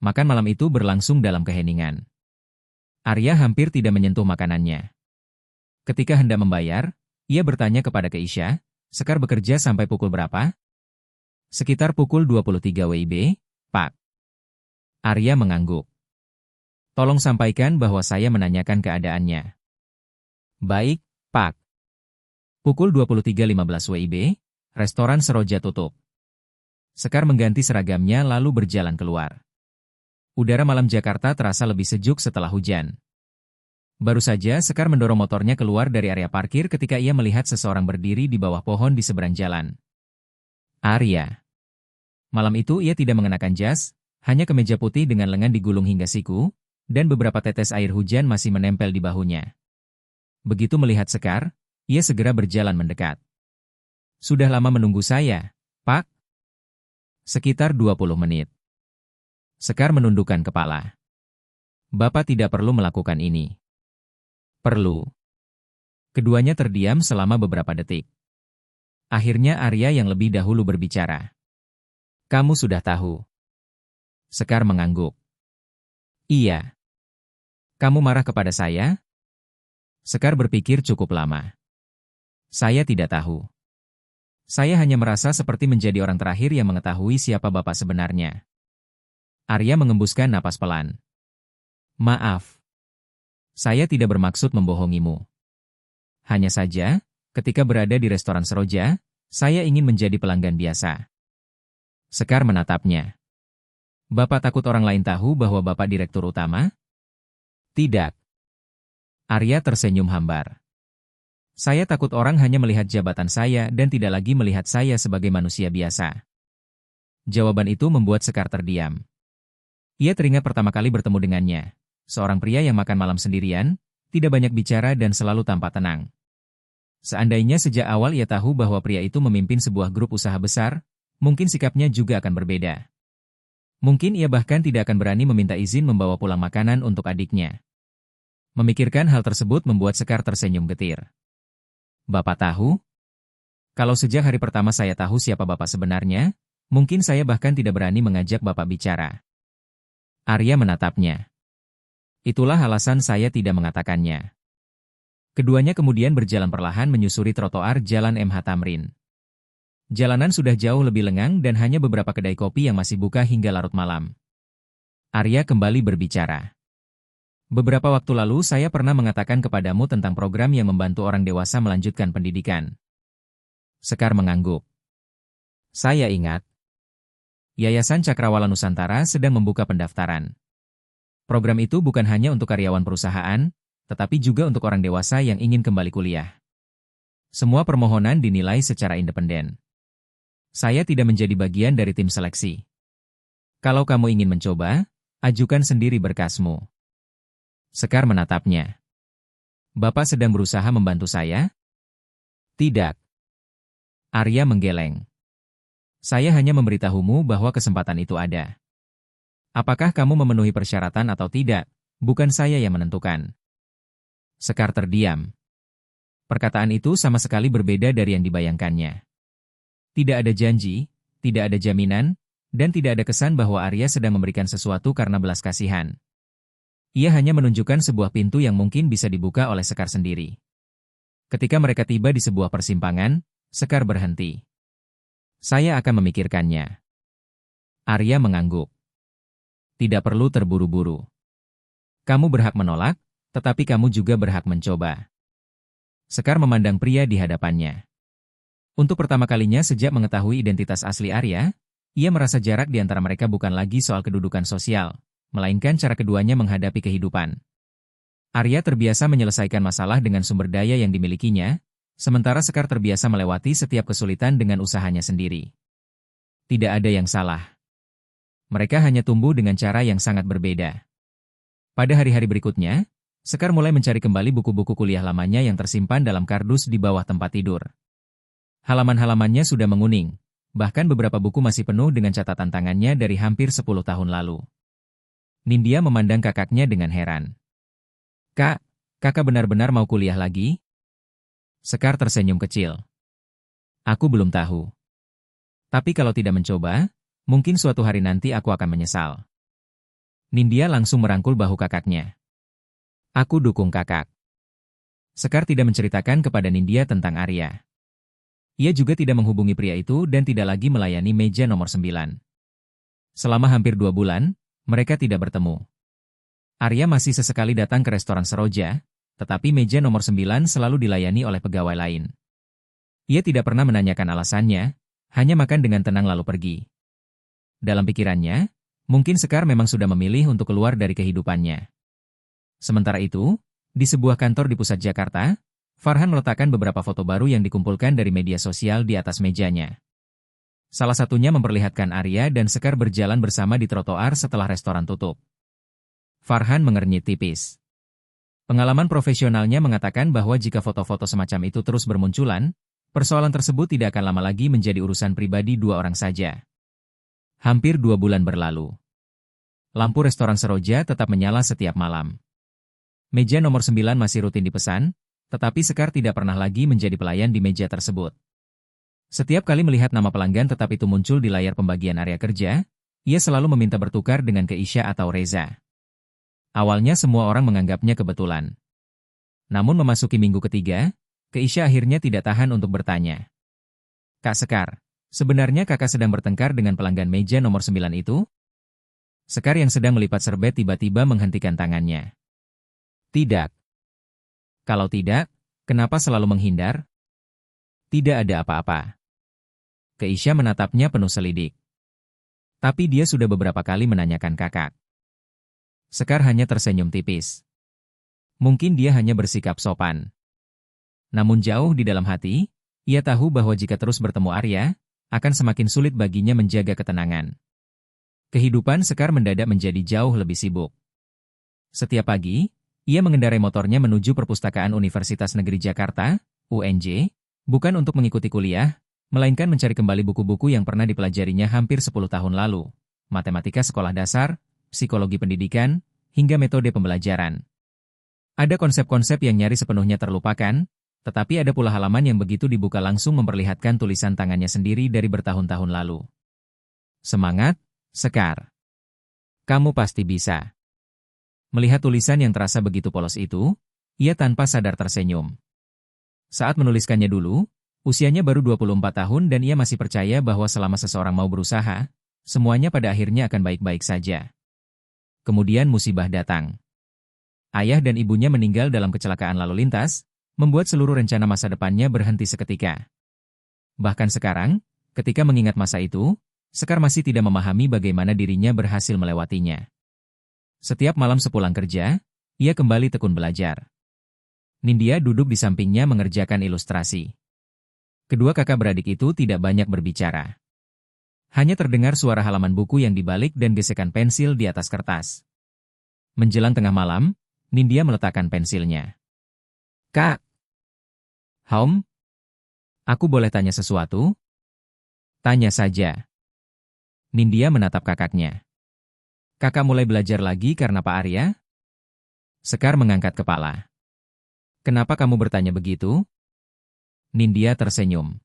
Makan malam itu berlangsung dalam keheningan. Arya hampir tidak menyentuh makanannya. Ketika hendak membayar, ia bertanya kepada Keisha, Sekar bekerja sampai pukul berapa? Sekitar pukul 23 WIB, Pak. Arya mengangguk. Tolong sampaikan bahwa saya menanyakan keadaannya. Baik, Pak. Pukul 23.15 WIB, restoran Seroja tutup. Sekar mengganti seragamnya lalu berjalan keluar. Udara malam Jakarta terasa lebih sejuk setelah hujan. Baru saja Sekar mendorong motornya keluar dari area parkir ketika ia melihat seseorang berdiri di bawah pohon di seberang jalan. Arya. Malam itu ia tidak mengenakan jas, hanya kemeja putih dengan lengan digulung hingga siku, dan beberapa tetes air hujan masih menempel di bahunya. Begitu melihat Sekar, ia segera berjalan mendekat. Sudah lama menunggu saya, Pak? Sekitar 20 menit. Sekar menundukkan kepala. Bapak tidak perlu melakukan ini. Perlu. Keduanya terdiam selama beberapa detik. Akhirnya Arya yang lebih dahulu berbicara. Kamu sudah tahu. Sekar mengangguk. Iya. Kamu marah kepada saya? Sekar berpikir cukup lama. Saya tidak tahu. Saya hanya merasa seperti menjadi orang terakhir yang mengetahui siapa Bapak sebenarnya. Arya mengembuskan napas pelan. Maaf. Saya tidak bermaksud membohongimu. Hanya saja, ketika berada di restoran Seroja, saya ingin menjadi pelanggan biasa. Sekar menatapnya. Bapak takut orang lain tahu bahwa Bapak direktur utama? Tidak. Arya tersenyum hambar. Saya takut orang hanya melihat jabatan saya dan tidak lagi melihat saya sebagai manusia biasa. Jawaban itu membuat Sekar terdiam. Ia teringat pertama kali bertemu dengannya. Seorang pria yang makan malam sendirian, tidak banyak bicara dan selalu tampak tenang. Seandainya sejak awal ia tahu bahwa pria itu memimpin sebuah grup usaha besar, mungkin sikapnya juga akan berbeda. Mungkin ia bahkan tidak akan berani meminta izin membawa pulang makanan untuk adiknya. Memikirkan hal tersebut membuat Sekar tersenyum getir. Bapak tahu? Kalau sejak hari pertama saya tahu siapa Bapak sebenarnya, mungkin saya bahkan tidak berani mengajak Bapak bicara. Arya menatapnya. Itulah alasan saya tidak mengatakannya. Keduanya kemudian berjalan perlahan menyusuri trotoar Jalan MH Tamrin. Jalanan sudah jauh lebih lengang dan hanya beberapa kedai kopi yang masih buka hingga larut malam. Arya kembali berbicara. Beberapa waktu lalu saya pernah mengatakan kepadamu tentang program yang membantu orang dewasa melanjutkan pendidikan. Sekar mengangguk. Saya ingat. Yayasan Cakrawala Nusantara sedang membuka pendaftaran. Program itu bukan hanya untuk karyawan perusahaan, tetapi juga untuk orang dewasa yang ingin kembali kuliah. Semua permohonan dinilai secara independen. Saya tidak menjadi bagian dari tim seleksi. Kalau kamu ingin mencoba, ajukan sendiri berkasmu. Sekar menatapnya. Bapak sedang berusaha membantu saya? Tidak. Arya menggeleng. Saya hanya memberitahumu bahwa kesempatan itu ada. Apakah kamu memenuhi persyaratan atau tidak, bukan saya yang menentukan. Sekar terdiam. Perkataan itu sama sekali berbeda dari yang dibayangkannya. Tidak ada janji, tidak ada jaminan, dan tidak ada kesan bahwa Arya sedang memberikan sesuatu karena belas kasihan. Ia hanya menunjukkan sebuah pintu yang mungkin bisa dibuka oleh Sekar sendiri. Ketika mereka tiba di sebuah persimpangan, Sekar berhenti. Saya akan memikirkannya. Arya mengangguk. Tidak perlu terburu-buru. Kamu berhak menolak, tetapi kamu juga berhak mencoba. Sekar memandang pria di hadapannya. Untuk pertama kalinya sejak mengetahui identitas asli Arya, ia merasa jarak di antara mereka bukan lagi soal kedudukan sosial, melainkan cara keduanya menghadapi kehidupan. Arya terbiasa menyelesaikan masalah dengan sumber daya yang dimilikinya, sementara Sekar terbiasa melewati setiap kesulitan dengan usahanya sendiri. Tidak ada yang salah. Mereka hanya tumbuh dengan cara yang sangat berbeda. Pada hari-hari berikutnya, Sekar mulai mencari kembali buku-buku kuliah lamanya yang tersimpan dalam kardus di bawah tempat tidur. Halaman-halamannya sudah menguning, bahkan beberapa buku masih penuh dengan catatan tangannya dari hampir 10 tahun lalu. Nindya memandang kakaknya dengan heran. Kak, kakak benar-benar mau kuliah lagi? Sekar tersenyum kecil. Aku belum tahu. Tapi kalau tidak mencoba, mungkin suatu hari nanti aku akan menyesal. Nindya langsung merangkul bahu kakaknya. Aku dukung kakak. Sekar tidak menceritakan kepada Nindya tentang Arya. Ia juga tidak menghubungi pria itu dan tidak lagi melayani meja nomor 9. Selama hampir 2 bulan, mereka tidak bertemu. Arya masih sesekali datang ke restoran Seroja, tetapi meja nomor 9 selalu dilayani oleh pegawai lain. Ia tidak pernah menanyakan alasannya, hanya makan dengan tenang lalu pergi. Dalam pikirannya, mungkin Sekar memang sudah memilih untuk keluar dari kehidupannya. Sementara itu, di sebuah kantor di pusat Jakarta, Farhan meletakkan beberapa foto baru yang dikumpulkan dari media sosial di atas mejanya. Salah satunya memperlihatkan Arya dan Sekar berjalan bersama di trotoar setelah restoran tutup. Farhan mengernyit tipis. Pengalaman profesionalnya mengatakan bahwa jika foto-foto semacam itu terus bermunculan, persoalan tersebut tidak akan lama lagi menjadi urusan pribadi 2 orang saja. Hampir 2 bulan berlalu. Lampu restoran Seroja tetap menyala setiap malam. Meja nomor 9 masih rutin dipesan, tetapi Sekar tidak pernah lagi menjadi pelayan di meja tersebut. Setiap kali melihat nama pelanggan tetap itu muncul di layar pembagian area kerja, ia selalu meminta bertukar dengan Keisha atau Reza. Awalnya semua orang menganggapnya kebetulan. Namun memasuki minggu ketiga, Keisha akhirnya tidak tahan untuk bertanya. Kak Sekar, sebenarnya kakak sedang bertengkar dengan pelanggan meja nomor 9 itu? Sekar yang sedang melipat serbet tiba-tiba menghentikan tangannya. Tidak. Kalau tidak, kenapa selalu menghindar? Tidak ada apa-apa. Keisha menatapnya penuh selidik. Tapi dia sudah beberapa kali menanyakan kakak. Sekar hanya tersenyum tipis. Mungkin dia hanya bersikap sopan. Namun jauh di dalam hati, ia tahu bahwa jika terus bertemu Arya, akan semakin sulit baginya menjaga ketenangan. Kehidupan Sekar mendadak menjadi jauh lebih sibuk. Setiap pagi, ia mengendarai motornya menuju Perpustakaan Universitas Negeri Jakarta, UNJ, bukan untuk mengikuti kuliah, melainkan mencari kembali buku-buku yang pernah dipelajarinya hampir 10 tahun lalu. Matematika sekolah dasar, psikologi pendidikan, hingga metode pembelajaran. Ada konsep-konsep yang nyaris sepenuhnya terlupakan, tetapi ada pula halaman yang begitu dibuka langsung memperlihatkan tulisan tangannya sendiri dari bertahun-tahun lalu. Semangat, Sekar. Kamu pasti bisa. Melihat tulisan yang terasa begitu polos itu, ia tanpa sadar tersenyum. Saat menuliskannya dulu, usianya baru 24 tahun dan ia masih percaya bahwa selama seseorang mau berusaha, semuanya pada akhirnya akan baik-baik saja. Kemudian musibah datang. Ayah dan ibunya meninggal dalam kecelakaan lalu lintas, membuat seluruh rencana masa depannya berhenti seketika. Bahkan sekarang, ketika mengingat masa itu, Sekar masih tidak memahami bagaimana dirinya berhasil melewatinya. Setiap malam sepulang kerja, ia kembali tekun belajar. Nindya duduk di sampingnya mengerjakan ilustrasi. Kedua kakak beradik itu tidak banyak berbicara. Hanya terdengar suara halaman buku yang dibalik dan gesekan pensil di atas kertas. Menjelang tengah malam, Nindya meletakkan pensilnya. Kak. Aku boleh tanya sesuatu? Tanya saja. Nindya menatap kakaknya. Kakak mulai belajar lagi karena Pak Arya? Sekar mengangkat kepala. Kenapa kamu bertanya begitu? Nindya tersenyum.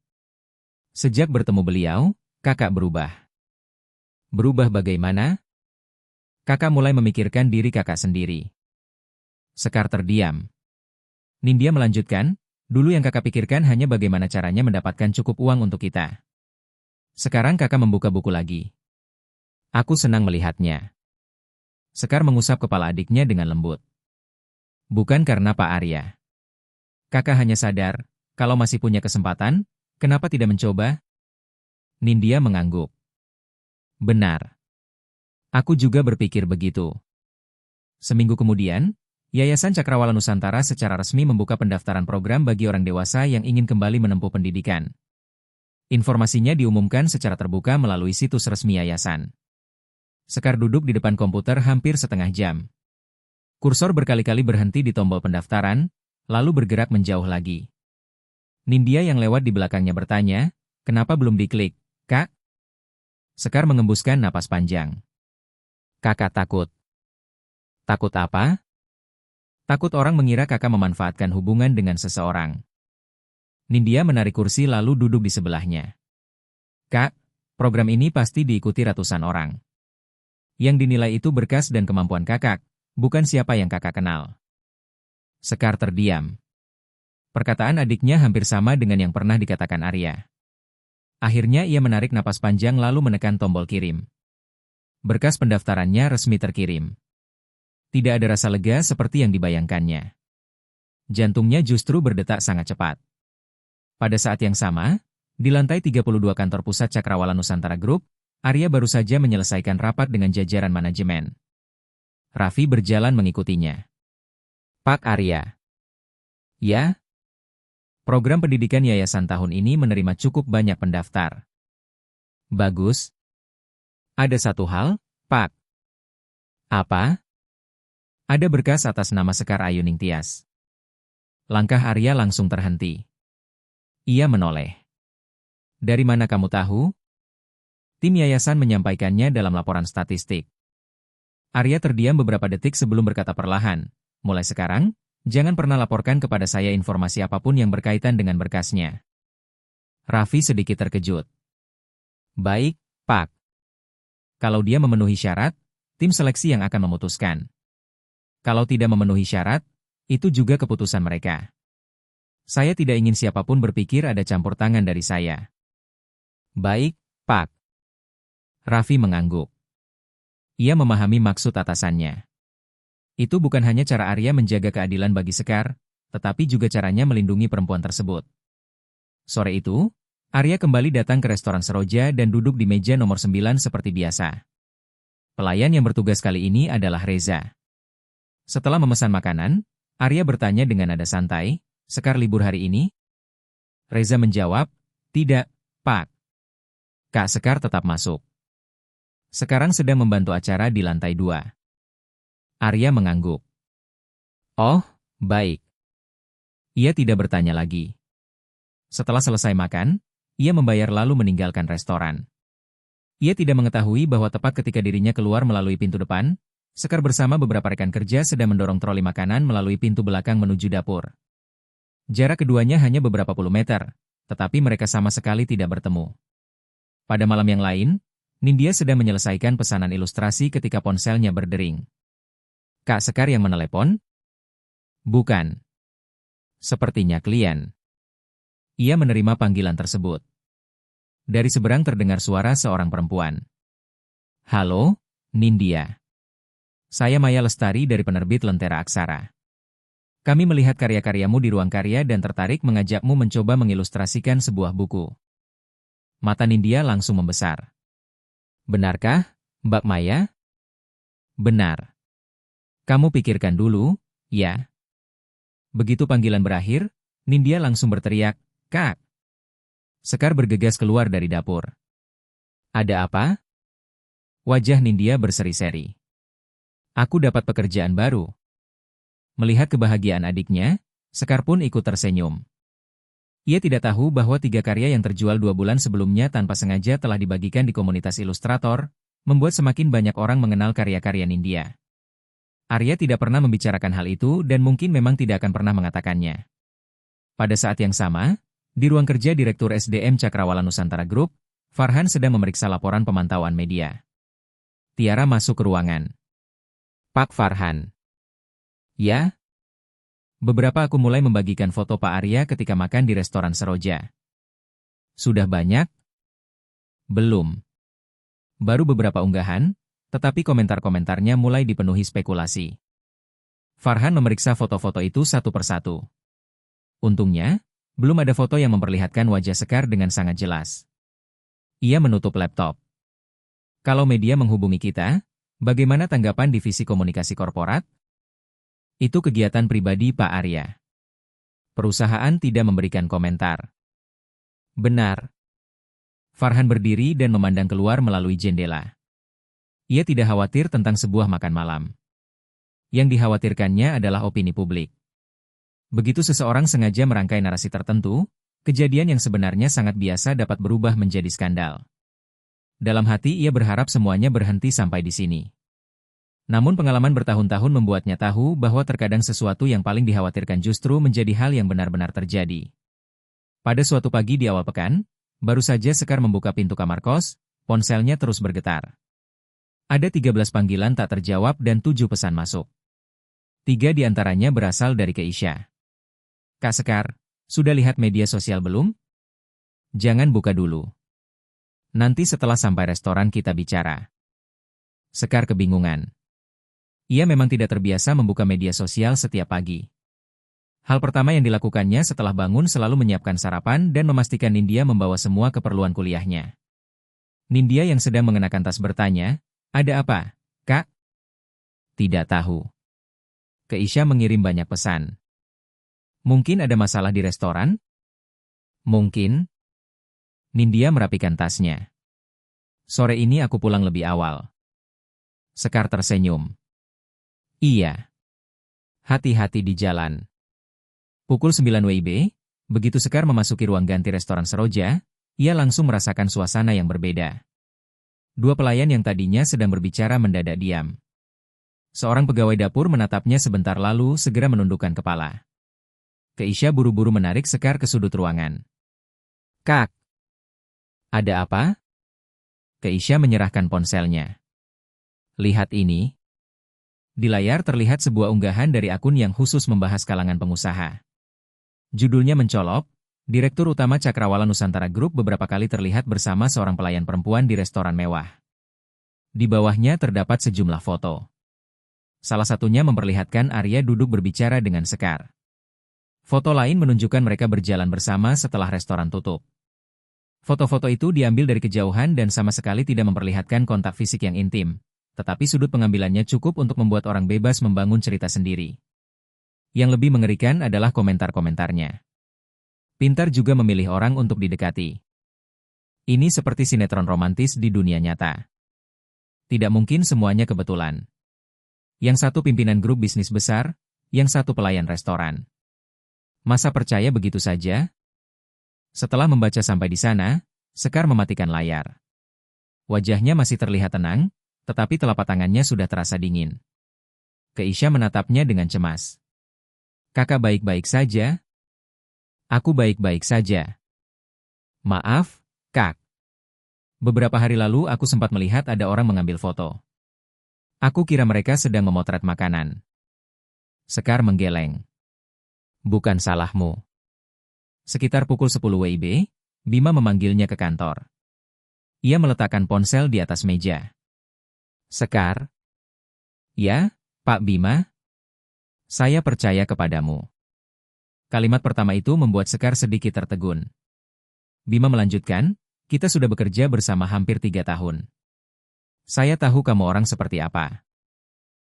Sejak bertemu beliau, kakak berubah. Berubah bagaimana? Kakak mulai memikirkan diri kakak sendiri. Sekar terdiam. Nindya melanjutkan, dulu yang kakak pikirkan hanya bagaimana caranya mendapatkan cukup uang untuk kita. Sekarang kakak membuka buku lagi. Aku senang melihatnya. Sekar mengusap kepala adiknya dengan lembut. Bukan karena Pak Arya. Kakak hanya sadar, kalau masih punya kesempatan, kenapa tidak mencoba? Nindya mengangguk. Benar. Aku juga berpikir begitu. Seminggu kemudian, Yayasan Cakrawala Nusantara secara resmi membuka pendaftaran program bagi orang dewasa yang ingin kembali menempuh pendidikan. Informasinya diumumkan secara terbuka melalui situs resmi yayasan. Sekar duduk di depan komputer hampir setengah jam. Kursor berkali-kali berhenti di tombol pendaftaran, lalu bergerak menjauh lagi. Nindya yang lewat di belakangnya bertanya, kenapa belum diklik, Kak? Sekar mengembuskan napas panjang. Kakak takut. Takut apa? Takut orang mengira kakak memanfaatkan hubungan dengan seseorang. Nindya menarik kursi lalu duduk di sebelahnya. Kak, program ini pasti diikuti ratusan orang. Yang dinilai itu berkas dan kemampuan kakak, bukan siapa yang kakak kenal. Sekar terdiam. Perkataan adiknya hampir sama dengan yang pernah dikatakan Arya. Akhirnya ia menarik napas panjang lalu menekan tombol kirim. Berkas pendaftarannya resmi terkirim. Tidak ada rasa lega seperti yang dibayangkannya. Jantungnya justru berdetak sangat cepat. Pada saat yang sama, di lantai 32 kantor pusat Cakrawala Nusantara Group, Arya baru saja menyelesaikan rapat dengan jajaran manajemen. Raffi berjalan mengikutinya. Pak Arya. Ya? Program pendidikan yayasan tahun ini menerima cukup banyak pendaftar. Bagus. Ada satu hal, Pak. Apa? Ada berkas atas nama Sekar Ayuning Tias. Langkah Arya langsung terhenti. Ia menoleh. Dari mana kamu tahu? Tim yayasan menyampaikannya dalam laporan statistik. Arya terdiam beberapa detik sebelum berkata perlahan, mulai sekarang, jangan pernah laporkan kepada saya informasi apapun yang berkaitan dengan berkasnya. Raffi sedikit terkejut. Baik, Pak. Kalau dia memenuhi syarat, tim seleksi yang akan memutuskan. Kalau tidak memenuhi syarat, itu juga keputusan mereka. Saya tidak ingin siapapun berpikir ada campur tangan dari saya. Baik, Pak. Raffi mengangguk. Ia memahami maksud atasannya. Itu bukan hanya cara Arya menjaga keadilan bagi Sekar, tetapi juga caranya melindungi perempuan tersebut. Sore itu, Arya kembali datang ke restoran Seroja dan duduk di meja nomor 9 seperti biasa. Pelayan yang bertugas kali ini adalah Reza. Setelah memesan makanan, Arya bertanya dengan nada santai, Sekar libur hari ini? Reza menjawab, tidak, Pak. Kak Sekar tetap masuk. Sekarang sedang membantu acara di lantai 2. Arya mengangguk. Oh, baik. Ia tidak bertanya lagi. Setelah selesai makan, ia membayar lalu meninggalkan restoran. Ia tidak mengetahui bahwa tepat ketika dirinya keluar melalui pintu depan, Sekar bersama beberapa rekan kerja sedang mendorong troli makanan melalui pintu belakang menuju dapur. Jarak keduanya hanya beberapa puluh meter, tetapi mereka sama sekali tidak bertemu. Pada malam yang lain, Nindya sedang menyelesaikan pesanan ilustrasi ketika ponselnya berdering. Kak Sekar yang menelepon? Bukan. Sepertinya klien. Ia menerima panggilan tersebut. Dari seberang terdengar suara seorang perempuan. Halo, Nindya. Saya Maya Lestari dari penerbit Lentera Aksara. Kami melihat karya-karyamu di ruang karya dan tertarik mengajakmu mencoba mengilustrasikan sebuah buku. Mata Nindya langsung membesar. Benarkah, Mbak Maya? Benar. Kamu pikirkan dulu, ya. Begitu panggilan berakhir, Nindya langsung berteriak, Kak. Sekar bergegas keluar dari dapur. Ada apa? Wajah Nindya berseri-seri. Aku dapat pekerjaan baru. Melihat kebahagiaan adiknya, Sekar pun ikut tersenyum. Ia tidak tahu bahwa 3 karya yang terjual 2 bulan sebelumnya tanpa sengaja telah dibagikan di komunitas ilustrator, membuat semakin banyak orang mengenal karya-karya Nindya. Arya tidak pernah membicarakan hal itu dan mungkin memang tidak akan pernah mengatakannya. Pada saat yang sama, di ruang kerja Direktur SDM Cakrawala Nusantara Group, Farhan sedang memeriksa laporan pemantauan media. Tiara masuk ke ruangan. Pak Farhan. Ya? Beberapa aku mulai membagikan foto Pak Arya ketika makan di restoran Seroja. Sudah banyak? Belum. Baru beberapa unggahan, Tetapi komentar-komentarnya mulai dipenuhi spekulasi. Farhan memeriksa foto-foto itu satu persatu. Untungnya, belum ada foto yang memperlihatkan wajah Sekar dengan sangat jelas. Ia menutup laptop. Kalau media menghubungi kita, bagaimana tanggapan divisi komunikasi korporat? Itu kegiatan pribadi Pak Arya. Perusahaan tidak memberikan komentar. Benar. Farhan berdiri dan memandang keluar melalui jendela. Ia tidak khawatir tentang sebuah makan malam. Yang dikhawatirkannya adalah opini publik. Begitu seseorang sengaja merangkai narasi tertentu, kejadian yang sebenarnya sangat biasa dapat berubah menjadi skandal. Dalam hati ia berharap semuanya berhenti sampai di sini. Namun pengalaman bertahun-tahun membuatnya tahu bahwa terkadang sesuatu yang paling dikhawatirkan justru menjadi hal yang benar-benar terjadi. Pada suatu pagi di awal pekan, baru saja Sekar membuka pintu kamar kos, ponselnya terus bergetar. Ada 13 panggilan tak terjawab dan 7 pesan masuk. 3 di antaranya berasal dari Keisha. Kak Sekar, sudah lihat media sosial belum? Jangan buka dulu. Nanti setelah sampai restoran kita bicara. Sekar kebingungan. Ia memang tidak terbiasa membuka media sosial setiap pagi. Hal pertama yang dilakukannya setelah bangun selalu menyiapkan sarapan dan memastikan Nindya membawa semua keperluan kuliahnya. Nindya yang sedang mengenakan tas bertanya, "Ada apa, Kak?" Tidak tahu. Keisha mengirim banyak pesan. Mungkin ada masalah di restoran? Mungkin. Nindya merapikan tasnya. Sore ini aku pulang lebih awal. Sekar tersenyum. Iya. Hati-hati di jalan. Pukul 9 WIB, begitu Sekar memasuki ruang ganti restoran Seroja, ia langsung merasakan suasana yang berbeda. 2 pelayan yang tadinya sedang berbicara mendadak diam. Seorang pegawai dapur menatapnya sebentar lalu segera menundukkan kepala. Keisha buru-buru menarik Sekar ke sudut ruangan. Kak, ada apa? Keisha menyerahkan ponselnya. Lihat ini. Di layar terlihat sebuah unggahan dari akun yang khusus membahas kalangan pengusaha. Judulnya mencolok, Direktur Utama Cakrawala Nusantara Group beberapa kali terlihat bersama seorang pelayan perempuan di restoran mewah. Di bawahnya terdapat sejumlah foto. Salah satunya memperlihatkan Arya duduk berbicara dengan Sekar. Foto lain menunjukkan mereka berjalan bersama setelah restoran tutup. Foto-foto itu diambil dari kejauhan dan sama sekali tidak memperlihatkan kontak fisik yang intim, tetapi sudut pengambilannya cukup untuk membuat orang bebas membangun cerita sendiri. Yang lebih mengerikan adalah komentar-komentarnya. Pintar juga memilih orang untuk didekati. Ini seperti sinetron romantis di dunia nyata. Tidak mungkin semuanya kebetulan. Yang satu pimpinan grup bisnis besar, yang satu pelayan restoran. Masa percaya begitu saja? Setelah membaca sampai di sana, Sekar mematikan layar. Wajahnya masih terlihat tenang, tetapi telapak tangannya sudah terasa dingin. Keisha menatapnya dengan cemas. Kakak baik-baik saja? Aku baik-baik saja. Maaf, Kak. Beberapa hari lalu aku sempat melihat ada orang mengambil foto. Aku kira mereka sedang memotret makanan. Sekar menggeleng. Bukan salahmu. Sekitar pukul 10 WIB, Bima memanggilnya ke kantor. Ia meletakkan ponsel di atas meja. Sekar? Ya, Pak Bima? Saya percaya kepadamu. Kalimat pertama itu membuat Sekar sedikit tertegun. Bima melanjutkan, kita sudah bekerja bersama hampir 3 tahun. Saya tahu kamu orang seperti apa.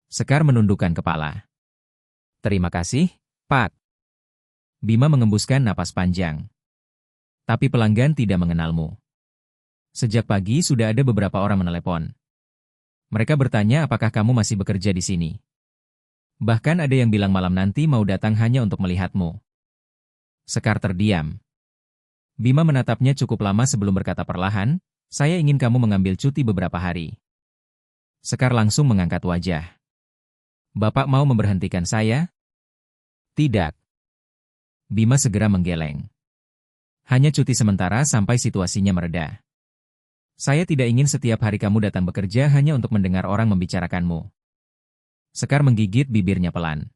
Sekar menundukkan kepala. Terima kasih, Pak. Bima mengembuskan napas panjang. Tapi pelanggan tidak mengenalmu. Sejak pagi sudah ada beberapa orang menelepon. Mereka bertanya apakah kamu masih bekerja di sini. Bahkan ada yang bilang malam nanti mau datang hanya untuk melihatmu. Sekar terdiam. Bima menatapnya cukup lama sebelum berkata perlahan, saya ingin kamu mengambil cuti beberapa hari. Sekar langsung mengangkat wajah. Bapak mau memberhentikan saya? Tidak. Bima segera menggeleng. Hanya cuti sementara sampai situasinya mereda. Saya tidak ingin setiap hari kamu datang bekerja hanya untuk mendengar orang membicarakanmu. Sekar menggigit bibirnya pelan.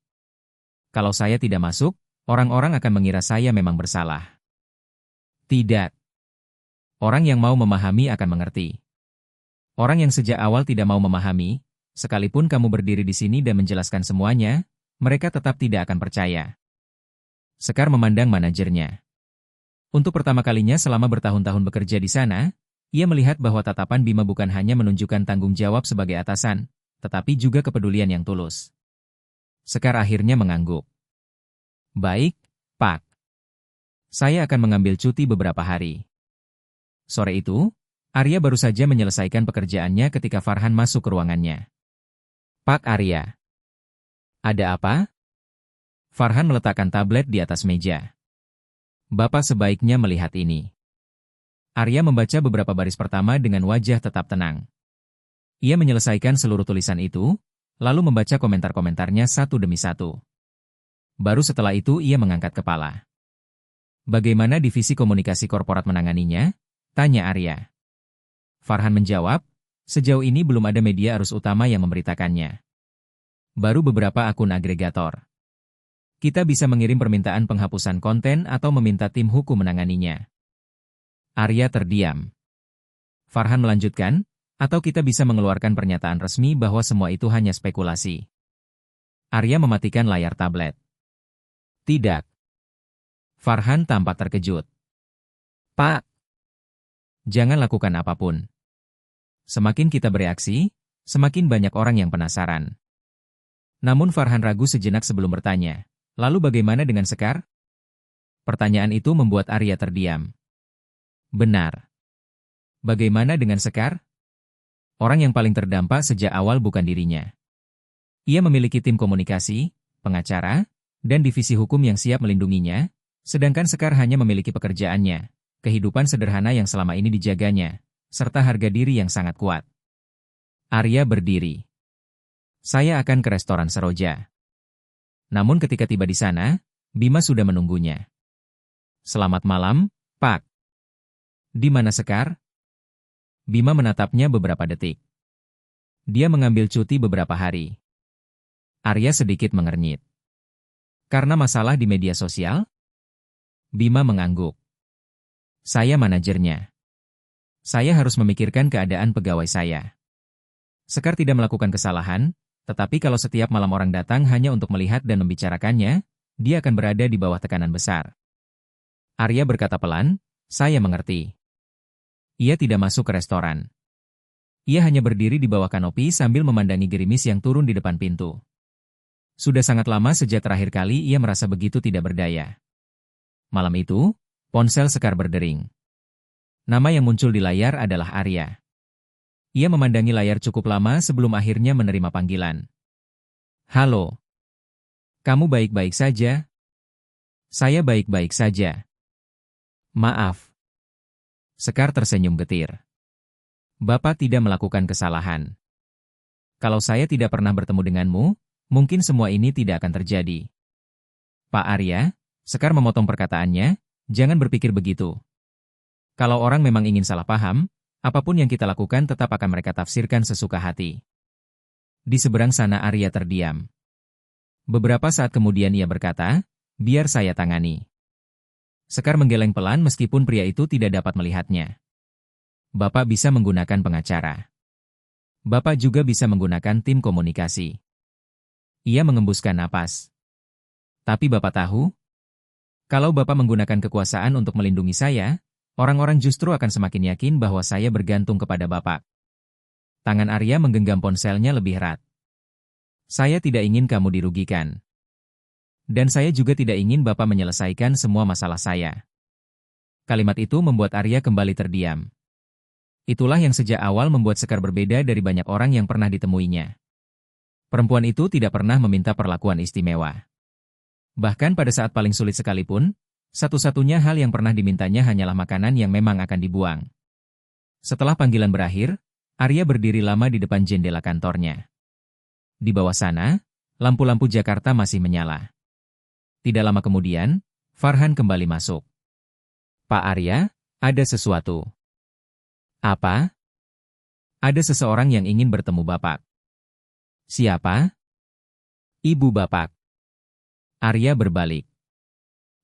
Kalau saya tidak masuk, orang-orang akan mengira saya memang bersalah. Tidak. Orang yang mau memahami akan mengerti. Orang yang sejak awal tidak mau memahami, sekalipun kamu berdiri di sini dan menjelaskan semuanya, mereka tetap tidak akan percaya. Sekar memandang manajernya. Untuk pertama kalinya selama bertahun-tahun bekerja di sana, ia melihat bahwa tatapan Bima bukan hanya menunjukkan tanggung jawab sebagai atasan, tetapi juga kepedulian yang tulus. Sekar akhirnya mengangguk. Baik, Pak. Saya akan mengambil cuti beberapa hari. Sore itu, Arya baru saja menyelesaikan pekerjaannya ketika Farhan masuk ke ruangannya. Pak Arya. Ada apa? Farhan meletakkan tablet di atas meja. Bapak sebaiknya melihat ini. Arya membaca beberapa baris pertama dengan wajah tetap tenang. Ia menyelesaikan seluruh tulisan itu, lalu membaca komentar-komentarnya satu demi satu. Baru setelah itu ia mengangkat kepala. Bagaimana divisi komunikasi korporat menanganinya? Tanya Arya. Farhan menjawab, sejauh ini belum ada media arus utama yang memberitakannya. Baru beberapa akun agregator. Kita bisa mengirim permintaan penghapusan konten atau meminta tim hukum menanganinya. Arya terdiam. Farhan melanjutkan, atau kita bisa mengeluarkan pernyataan resmi bahwa semua itu hanya spekulasi. Arya mematikan layar tablet. Tidak. Farhan tampak terkejut. Pak, jangan lakukan apapun. Semakin kita bereaksi, semakin banyak orang yang penasaran. Namun Farhan ragu sejenak sebelum bertanya, lalu bagaimana dengan Sekar? Pertanyaan itu membuat Arya terdiam. Benar. Bagaimana dengan Sekar? Orang yang paling terdampak sejak awal bukan dirinya. Ia memiliki tim komunikasi, pengacara, dan divisi hukum yang siap melindunginya, sedangkan Sekar hanya memiliki pekerjaannya, kehidupan sederhana yang selama ini dijaganya, serta harga diri yang sangat kuat. Arya berdiri. Saya akan ke restoran Seroja. Namun ketika tiba di sana, Bima sudah menunggunya. Selamat malam, Pak. Di mana Sekar? Bima menatapnya beberapa detik. Dia mengambil cuti beberapa hari. Arya sedikit mengernyit. Karena masalah di media sosial? Bima mengangguk. Saya manajernya. Saya harus memikirkan keadaan pegawai saya. Sekar tidak melakukan kesalahan, tetapi kalau setiap malam orang datang hanya untuk melihat dan membicarakannya, dia akan berada di bawah tekanan besar. Arya berkata pelan, saya mengerti. Ia tidak masuk ke restoran. Ia hanya berdiri di bawah kanopi sambil memandangi gerimis yang turun di depan pintu. Sudah sangat lama sejak terakhir kali ia merasa begitu tidak berdaya. Malam itu, ponsel Sekar berdering. Nama yang muncul di layar adalah Arya. Ia memandangi layar cukup lama sebelum akhirnya menerima panggilan. Halo. Kamu baik-baik saja? Saya baik-baik saja. Maaf. Sekar tersenyum getir. Bapak tidak melakukan kesalahan. Kalau saya tidak pernah bertemu denganmu, mungkin semua ini tidak akan terjadi. Pak Arya, Sekar memotong perkataannya, jangan berpikir begitu. Kalau orang memang ingin salah paham, apapun yang kita lakukan tetap akan mereka tafsirkan sesuka hati. Di seberang sana Arya terdiam. Beberapa saat kemudian ia berkata, biar saya tangani. Sekar menggeleng pelan meskipun pria itu tidak dapat melihatnya. Bapak bisa menggunakan pengacara. Bapak juga bisa menggunakan tim komunikasi. Ia mengembuskan napas. Tapi Bapak tahu, kalau Bapak menggunakan kekuasaan untuk melindungi saya, orang-orang justru akan semakin yakin bahwa saya bergantung kepada Bapak. Tangan Arya menggenggam ponselnya lebih erat. Saya tidak ingin kamu dirugikan. Dan saya juga tidak ingin Bapak menyelesaikan semua masalah saya. Kalimat itu membuat Arya kembali terdiam. Itulah yang sejak awal membuat Sekar berbeda dari banyak orang yang pernah ditemuinya. Perempuan itu tidak pernah meminta perlakuan istimewa. Bahkan pada saat paling sulit sekalipun, satu-satunya hal yang pernah dimintanya hanyalah makanan yang memang akan dibuang. Setelah panggilan berakhir, Arya berdiri lama di depan jendela kantornya. Di bawah sana, lampu-lampu Jakarta masih menyala. Tidak lama kemudian, Farhan kembali masuk. Pak Arya, ada sesuatu. Apa? Ada seseorang yang ingin bertemu Bapak. Siapa? Ibu Bapak. Arya berbalik.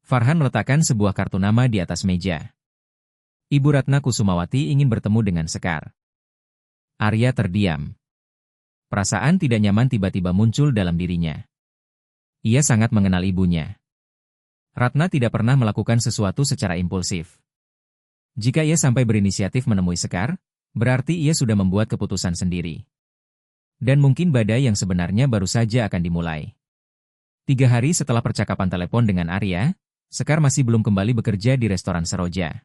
Farhan meletakkan sebuah kartu nama di atas meja. Ibu Ratna Kusumawati ingin bertemu dengan Sekar. Arya terdiam. Perasaan tidak nyaman tiba-tiba muncul dalam dirinya. Ia sangat mengenal ibunya. Ratna tidak pernah melakukan sesuatu secara impulsif. Jika ia sampai berinisiatif menemui Sekar, berarti ia sudah membuat keputusan sendiri. Dan mungkin badai yang sebenarnya baru saja akan dimulai. 3 hari setelah percakapan telepon dengan Arya, Sekar masih belum kembali bekerja di restoran Seroja.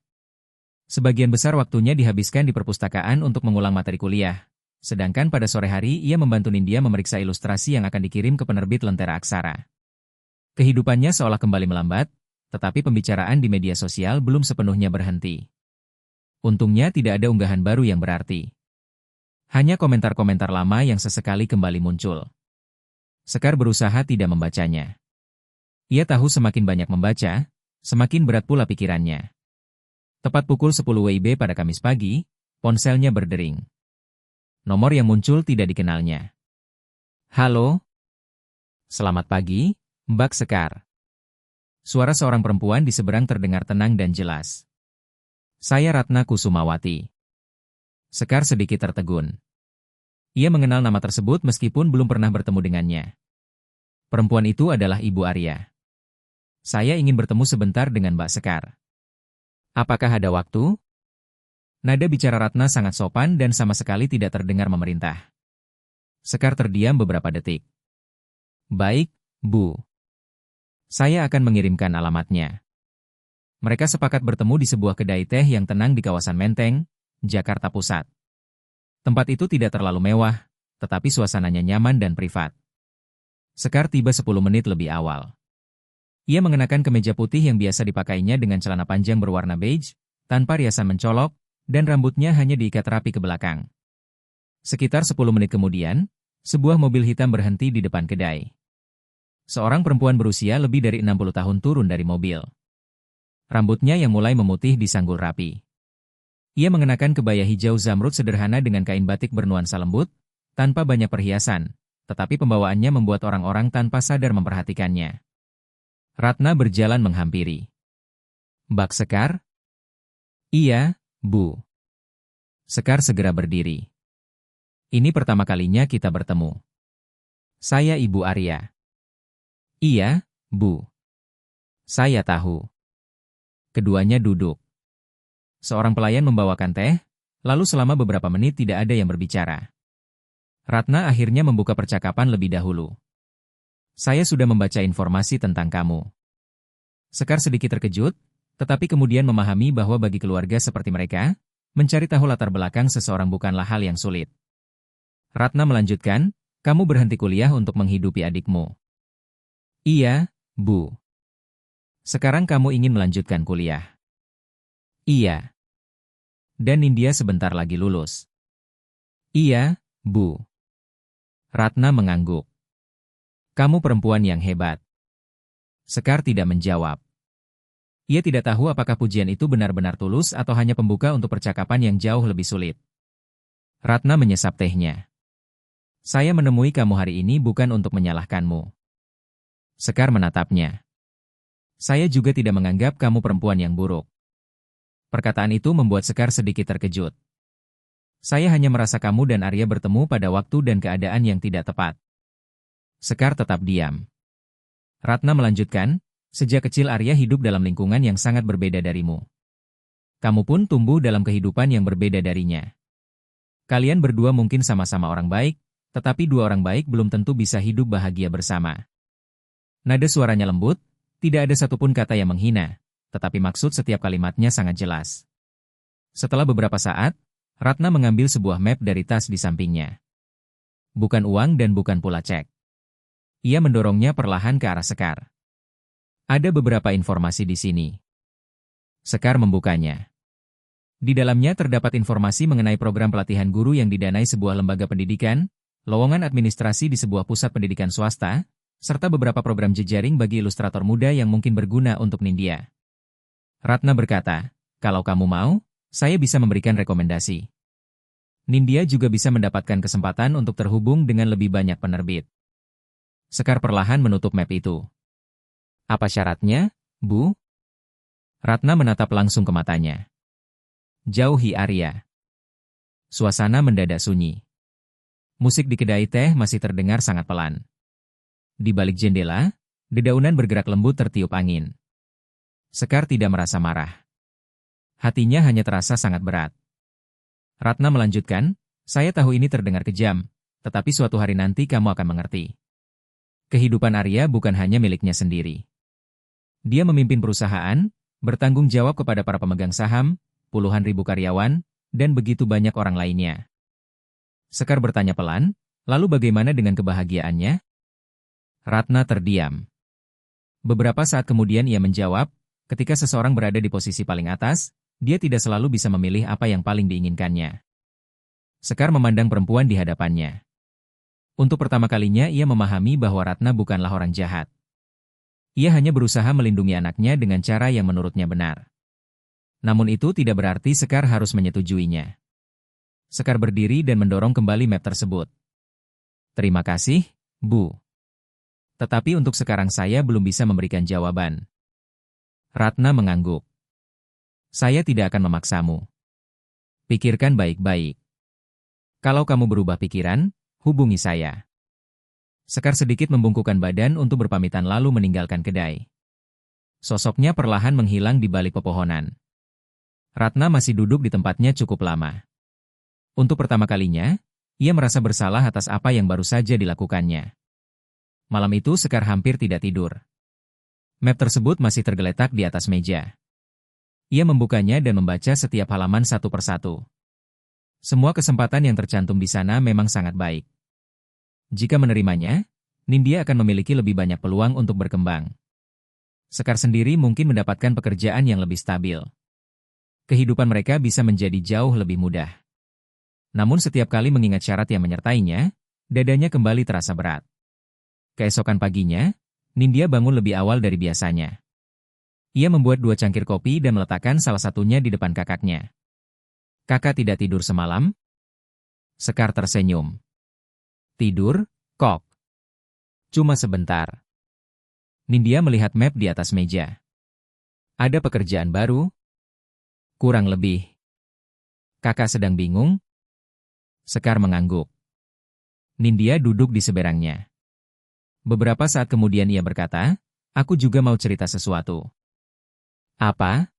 Sebagian besar waktunya dihabiskan di perpustakaan untuk mengulang materi kuliah. Sedangkan pada sore hari ia membantu Nindya memeriksa ilustrasi yang akan dikirim ke penerbit Lentera Aksara. Kehidupannya seolah kembali melambat, tetapi pembicaraan di media sosial belum sepenuhnya berhenti. Untungnya tidak ada unggahan baru yang berarti. Hanya komentar-komentar lama yang sesekali kembali muncul. Sekar berusaha tidak membacanya. Ia tahu semakin banyak membaca, semakin berat pula pikirannya. Tepat pukul 10 WIB pada Kamis pagi, ponselnya berdering. Nomor yang muncul tidak dikenalnya. Halo? Selamat pagi, Mbak Sekar. Suara seorang perempuan di seberang terdengar tenang dan jelas. Saya Ratna Kusumawati. Sekar sedikit tertegun. Ia mengenal nama tersebut meskipun belum pernah bertemu dengannya. Perempuan itu adalah Ibu Arya. Saya ingin bertemu sebentar dengan Mbak Sekar. Apakah ada waktu? Nada bicara Ratna sangat sopan dan sama sekali tidak terdengar memerintah. Sekar terdiam beberapa detik. Baik, Bu. Saya akan mengirimkan alamatnya. Mereka sepakat bertemu di sebuah kedai teh yang tenang di kawasan Menteng, Jakarta Pusat. Tempat itu tidak terlalu mewah, tetapi suasananya nyaman dan privat. Sekar tiba 10 menit lebih awal. Ia mengenakan kemeja putih yang biasa dipakainya dengan celana panjang berwarna beige, tanpa riasan mencolok, dan rambutnya hanya diikat rapi ke belakang. Sekitar 10 menit kemudian, sebuah mobil hitam berhenti di depan kedai. Seorang perempuan berusia lebih dari 60 tahun turun dari mobil. Rambutnya yang mulai memutih disanggul rapi. Ia mengenakan kebaya hijau zamrud sederhana dengan kain batik bernuansa lembut, tanpa banyak perhiasan, tetapi pembawaannya membuat orang-orang tanpa sadar memperhatikannya. Ratna berjalan menghampiri. Mbak Sekar? Iya, Bu. Sekar segera berdiri. Ini pertama kalinya kita bertemu. Saya Ibu Arya. Iya, Bu. Saya tahu. Keduanya duduk. Seorang pelayan membawakan teh, lalu selama beberapa menit tidak ada yang berbicara. Ratna akhirnya membuka percakapan lebih dahulu. Saya sudah membaca informasi tentang kamu. Sekar sedikit terkejut, tetapi kemudian memahami bahwa bagi keluarga seperti mereka, mencari tahu latar belakang seseorang bukanlah hal yang sulit. Ratna melanjutkan, kamu berhenti kuliah untuk menghidupi adikmu. Iya, Bu. Sekarang kamu ingin melanjutkan kuliah. Iya. Dan Nindya sebentar lagi lulus. Iya, Bu. Ratna mengangguk. Kamu perempuan yang hebat. Sekar tidak menjawab. Ia tidak tahu apakah pujian itu benar-benar tulus atau hanya pembuka untuk percakapan yang jauh lebih sulit. Ratna menyesap tehnya. Saya menemui kamu hari ini bukan untuk menyalahkanmu. Sekar menatapnya. Saya juga tidak menganggap kamu perempuan yang buruk. Perkataan itu membuat Sekar sedikit terkejut. Saya hanya merasa kamu dan Arya bertemu pada waktu dan keadaan yang tidak tepat. Sekar tetap diam. Ratna melanjutkan, sejak kecil Arya hidup dalam lingkungan yang sangat berbeda darimu. Kamu pun tumbuh dalam kehidupan yang berbeda darinya. Kalian berdua mungkin sama-sama orang baik, tetapi dua orang baik belum tentu bisa hidup bahagia bersama. Nada suaranya lembut, tidak ada satupun kata yang menghina, tetapi maksud setiap kalimatnya sangat jelas. Setelah beberapa saat, Ratna mengambil sebuah map dari tas di sampingnya. Bukan uang dan bukan pula cek. Ia mendorongnya perlahan ke arah Sekar. Ada beberapa informasi di sini. Sekar membukanya. Di dalamnya terdapat informasi mengenai program pelatihan guru yang didanai sebuah lembaga pendidikan, lowongan administrasi di sebuah pusat pendidikan swasta, serta beberapa program jejaring bagi ilustrator muda yang mungkin berguna untuk Nindya. Ratna berkata, kalau kamu mau, saya bisa memberikan rekomendasi. Nindya juga bisa mendapatkan kesempatan untuk terhubung dengan lebih banyak penerbit. Sekar perlahan menutup map itu. Apa syaratnya, Bu? Ratna menatap langsung ke matanya. Jauhi Arya. Suasana mendadak sunyi. Musik di kedai teh masih terdengar sangat pelan. Di balik jendela, dedaunan bergerak lembut tertiup angin. Sekar tidak merasa marah. Hatinya hanya terasa sangat berat. Ratna melanjutkan, saya tahu ini terdengar kejam, tetapi suatu hari nanti kamu akan mengerti. Kehidupan Arya bukan hanya miliknya sendiri. Dia memimpin perusahaan, bertanggung jawab kepada para pemegang saham, puluhan ribu karyawan, dan begitu banyak orang lainnya. Sekar bertanya pelan, lalu bagaimana dengan kebahagiaannya? Ratna terdiam. Beberapa saat kemudian ia menjawab, ketika seseorang berada di posisi paling atas, dia tidak selalu bisa memilih apa yang paling diinginkannya. Sekar memandang perempuan di hadapannya. Untuk pertama kalinya ia memahami bahwa Ratna bukanlah orang jahat. Ia hanya berusaha melindungi anaknya dengan cara yang menurutnya benar. Namun itu tidak berarti Sekar harus menyetujuinya. Sekar berdiri dan mendorong kembali map tersebut. Terima kasih, Bu. Tetapi untuk sekarang saya belum bisa memberikan jawaban. Ratna mengangguk. Saya tidak akan memaksamu. Pikirkan baik-baik. Kalau kamu berubah pikiran, hubungi saya. Sekar sedikit membungkukkan badan untuk berpamitan lalu meninggalkan kedai. Sosoknya perlahan menghilang di balik pepohonan. Ratna masih duduk di tempatnya cukup lama. Untuk pertama kalinya, ia merasa bersalah atas apa yang baru saja dilakukannya. Malam itu Sekar hampir tidak tidur. Map tersebut masih tergeletak di atas meja. Ia membukanya dan membaca setiap halaman satu persatu. Semua kesempatan yang tercantum di sana memang sangat baik. Jika menerimanya, Nindya akan memiliki lebih banyak peluang untuk berkembang. Sekar sendiri mungkin mendapatkan pekerjaan yang lebih stabil. Kehidupan mereka bisa menjadi jauh lebih mudah. Namun setiap kali mengingat syarat yang menyertainya, dadanya kembali terasa berat. Keesokan paginya, Nindya bangun lebih awal dari biasanya. Ia membuat 2 cangkir kopi dan meletakkan salah satunya di depan kakaknya. Kakak tidak tidur semalam? Sekar tersenyum. Tidur, kok. Cuma sebentar. Nindya melihat map di atas meja. Ada pekerjaan baru? Kurang lebih. Kakak sedang bingung? Sekar mengangguk. Nindya duduk di seberangnya. Beberapa saat kemudian ia berkata, aku juga mau cerita sesuatu. Apa?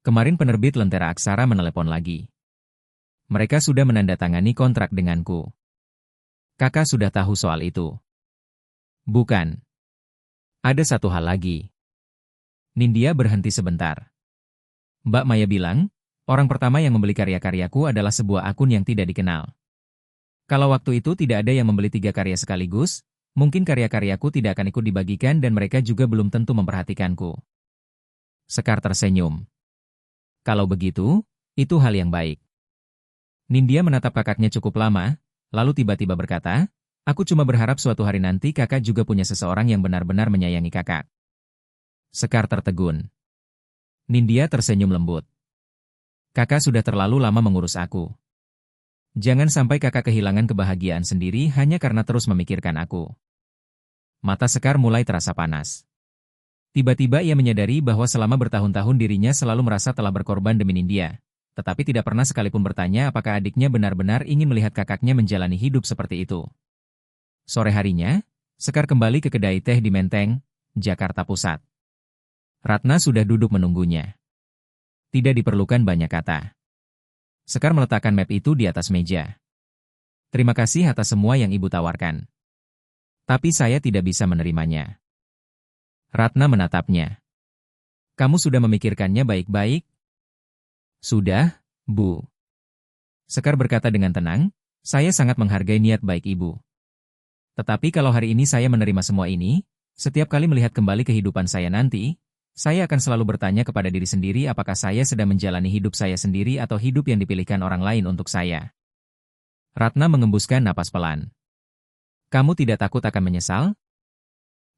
Kemarin penerbit Lentera Aksara menelepon lagi. Mereka sudah menandatangani kontrak denganku. Kakak sudah tahu soal itu? Bukan. Ada satu hal lagi. Nindya berhenti sebentar. Mbak Maya bilang, orang pertama yang membeli karya-karyaku adalah sebuah akun yang tidak dikenal. Kalau waktu itu tidak ada yang membeli 3 karya sekaligus, mungkin karya-karyaku tidak akan ikut dibagikan dan mereka juga belum tentu memperhatikanku. Sekar tersenyum. Kalau begitu, itu hal yang baik. Nindya menatap kakaknya cukup lama, lalu tiba-tiba berkata, aku cuma berharap suatu hari nanti kakak juga punya seseorang yang benar-benar menyayangi kakak. Sekar tertegun. Nindya tersenyum lembut. Kakak sudah terlalu lama mengurus aku. Jangan sampai kakak kehilangan kebahagiaan sendiri hanya karena terus memikirkan aku. Mata Sekar mulai terasa panas. Tiba-tiba ia menyadari bahwa selama bertahun-tahun dirinya selalu merasa telah berkorban demi Nindya, tetapi tidak pernah sekalipun bertanya apakah adiknya benar-benar ingin melihat kakaknya menjalani hidup seperti itu. Sore harinya, Sekar kembali ke kedai teh di Menteng, Jakarta Pusat. Ratna sudah duduk menunggunya. Tidak diperlukan banyak kata. Sekar meletakkan map itu di atas meja. Terima kasih atas semua yang ibu tawarkan. Tapi saya tidak bisa menerimanya. Ratna menatapnya. Kamu sudah memikirkannya baik-baik? Sudah, Bu. Sekar berkata dengan tenang, saya sangat menghargai niat baik ibu. Tetapi kalau hari ini saya menerima semua ini, setiap kali melihat kembali kehidupan saya nanti, saya akan selalu bertanya kepada diri sendiri apakah saya sedang menjalani hidup saya sendiri atau hidup yang dipilihkan orang lain untuk saya. Ratna mengembuskan napas pelan. Kamu tidak takut akan menyesal?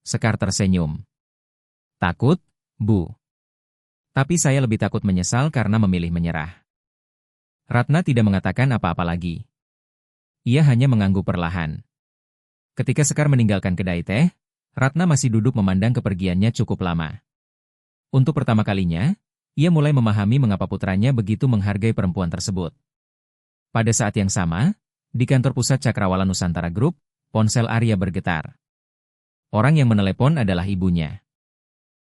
Sekar tersenyum. Takut, Bu. Tapi saya lebih takut menyesal karena memilih menyerah. Ratna tidak mengatakan apa-apa lagi. Ia hanya mengangguk perlahan. Ketika Sekar meninggalkan kedai teh, Ratna masih duduk memandang kepergiannya cukup lama. Untuk pertama kalinya, ia mulai memahami mengapa putranya begitu menghargai perempuan tersebut. Pada saat yang sama, di kantor pusat Cakrawala Nusantara Group, ponsel Arya bergetar. Orang yang menelepon adalah ibunya.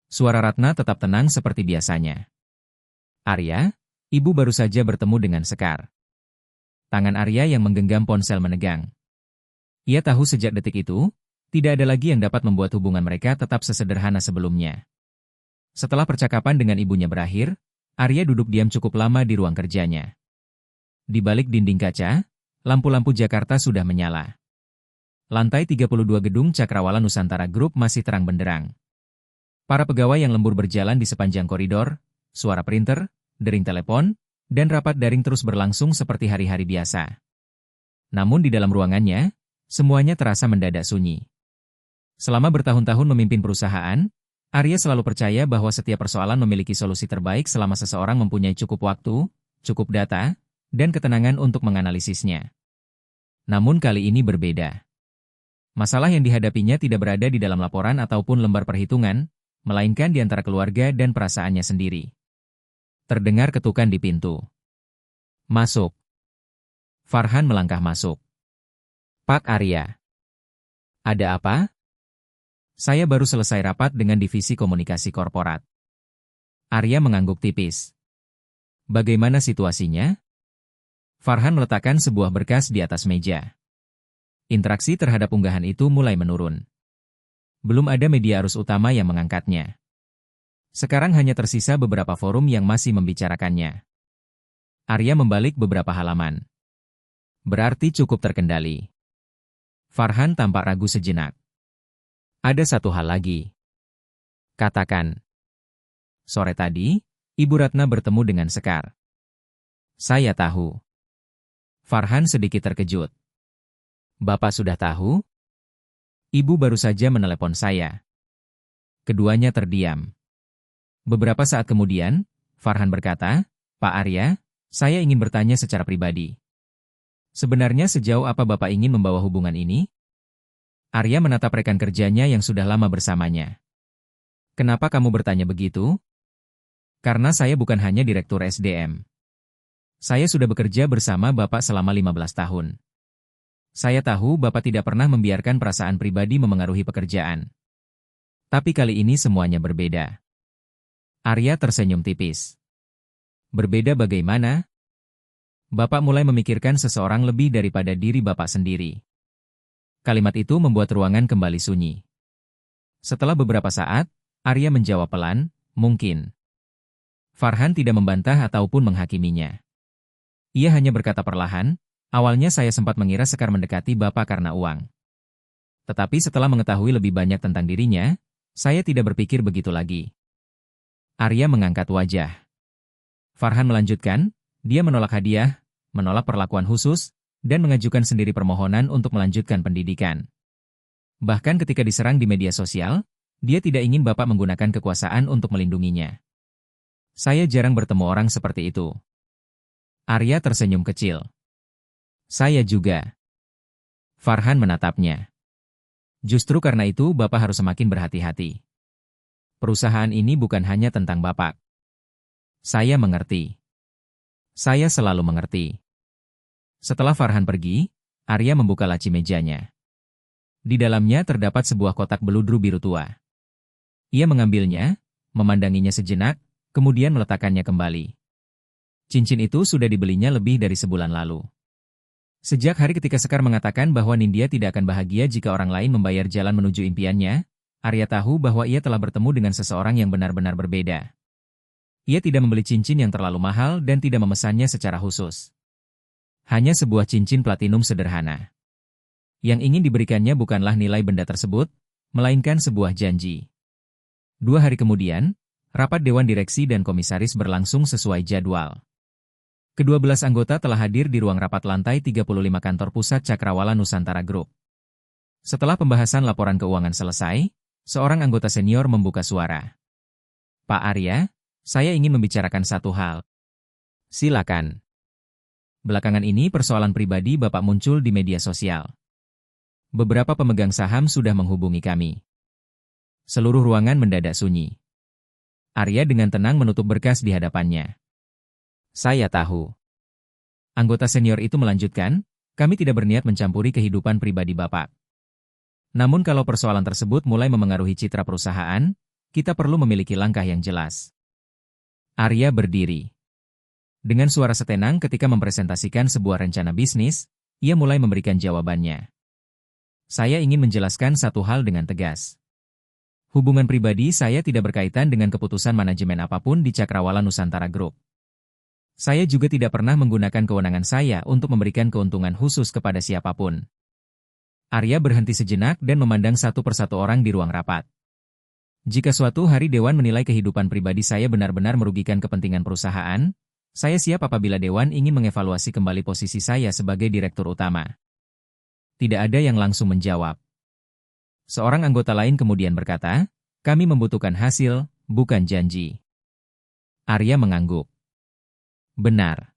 Suara Ratna tetap tenang seperti biasanya. Arya, ibu baru saja bertemu dengan Sekar. Tangan Arya yang menggenggam ponsel menegang. Ia tahu sejak detik itu, tidak ada lagi yang dapat membuat hubungan mereka tetap sesederhana sebelumnya. Setelah percakapan dengan ibunya berakhir, Arya duduk diam cukup lama di ruang kerjanya. Di balik dinding kaca, lampu-lampu Jakarta sudah menyala. Lantai 32 gedung Cakrawala Nusantara Group masih terang benderang. Para pegawai yang lembur berjalan di sepanjang koridor, suara printer, dering telepon, dan rapat daring terus berlangsung seperti hari-hari biasa. Namun di dalam ruangannya, semuanya terasa mendadak sunyi. Selama bertahun-tahun memimpin perusahaan, Arya selalu percaya bahwa setiap persoalan memiliki solusi terbaik selama seseorang mempunyai cukup waktu, cukup data, dan ketenangan untuk menganalisisnya. Namun kali ini berbeda. Masalah yang dihadapinya tidak berada di dalam laporan ataupun lembar perhitungan, melainkan di antara keluarga dan perasaannya sendiri. Terdengar ketukan di pintu. Masuk. Farhan melangkah masuk. Pak Arya. Ada apa? Saya baru selesai rapat dengan divisi komunikasi korporat. Arya mengangguk tipis. Bagaimana situasinya? Farhan meletakkan sebuah berkas di atas meja. Interaksi terhadap unggahan itu mulai menurun. Belum ada media arus utama yang mengangkatnya. Sekarang hanya tersisa beberapa forum yang masih membicarakannya. Arya membalik beberapa halaman. Berarti cukup terkendali. Farhan tampak ragu sejenak. Ada satu hal lagi. Katakan. Sore tadi, Ibu Ratna bertemu dengan Sekar. Saya tahu. Farhan sedikit terkejut. Bapak sudah tahu? Ibu baru saja menelepon saya. Keduanya terdiam. Beberapa saat kemudian, Farhan berkata, Pak Arya, saya ingin bertanya secara pribadi. Sebenarnya sejauh apa Bapak ingin membawa hubungan ini? Arya menatap rekan kerjanya yang sudah lama bersamanya. Kenapa kamu bertanya begitu? Karena saya bukan hanya Direktur SDM. Saya sudah bekerja bersama Bapak selama 15 tahun. Saya tahu Bapak tidak pernah membiarkan perasaan pribadi memengaruhi pekerjaan. Tapi kali ini semuanya berbeda. Arya tersenyum tipis. Berbeda bagaimana? Bapak mulai memikirkan seseorang lebih daripada diri Bapak sendiri. Kalimat itu membuat ruangan kembali sunyi. Setelah beberapa saat, Arya menjawab pelan, mungkin. Farhan tidak membantah ataupun menghakiminya. Ia hanya berkata perlahan, awalnya saya sempat mengira Sekar mendekati Bapak karena uang. Tetapi setelah mengetahui lebih banyak tentang dirinya, saya tidak berpikir begitu lagi. Arya mengangkat wajah. Farhan melanjutkan, dia menolak hadiah, menolak perlakuan khusus, dan mengajukan sendiri permohonan untuk melanjutkan pendidikan. Bahkan ketika diserang di media sosial, dia tidak ingin Bapak menggunakan kekuasaan untuk melindunginya. Saya jarang bertemu orang seperti itu. Arya tersenyum kecil. Saya juga. Farhan menatapnya. Justru karena itu Bapak harus semakin berhati-hati. Perusahaan ini bukan hanya tentang Bapak. Saya mengerti. Saya selalu mengerti. Setelah Farhan pergi, Arya membuka laci mejanya. Di dalamnya terdapat sebuah kotak beludru biru tua. Ia mengambilnya, memandanginya sejenak, kemudian meletakkannya kembali. Cincin itu sudah dibelinya lebih dari sebulan lalu. Sejak hari ketika Sekar mengatakan bahwa Nindya tidak akan bahagia jika orang lain membayar jalan menuju impiannya, Arya tahu bahwa ia telah bertemu dengan seseorang yang benar-benar berbeda. Ia tidak membeli cincin yang terlalu mahal dan tidak memesannya secara khusus. Hanya sebuah cincin platinum sederhana. Yang ingin diberikannya bukanlah nilai benda tersebut, melainkan sebuah janji. 2 hari kemudian, rapat Dewan Direksi dan Komisaris berlangsung sesuai jadwal. Ke-12 anggota telah hadir di ruang rapat lantai 35 kantor pusat Cakrawala Nusantara Group. Setelah pembahasan laporan keuangan selesai, seorang anggota senior membuka suara. Pak Arya, saya ingin membicarakan satu hal. Silakan. Belakangan ini persoalan pribadi Bapak muncul di media sosial. Beberapa pemegang saham sudah menghubungi kami. Seluruh ruangan mendadak sunyi. Arya dengan tenang menutup berkas di hadapannya. Saya tahu. Anggota senior itu melanjutkan, kami tidak berniat mencampuri kehidupan pribadi Bapak. Namun kalau persoalan tersebut mulai memengaruhi citra perusahaan, kita perlu memiliki langkah yang jelas. Arya berdiri. Dengan suara setenang ketika mempresentasikan sebuah rencana bisnis, ia mulai memberikan jawabannya. Saya ingin menjelaskan satu hal dengan tegas. Hubungan pribadi saya tidak berkaitan dengan keputusan manajemen apapun di Cakrawala Nusantara Group. Saya juga tidak pernah menggunakan kewenangan saya untuk memberikan keuntungan khusus kepada siapapun. Arya berhenti sejenak dan memandang satu persatu orang di ruang rapat. Jika suatu hari Dewan menilai kehidupan pribadi saya benar-benar merugikan kepentingan perusahaan, saya siap apabila Dewan ingin mengevaluasi kembali posisi saya sebagai direktur utama. Tidak ada yang langsung menjawab. Seorang anggota lain kemudian berkata, kami membutuhkan hasil, bukan janji. Arya mengangguk. Benar.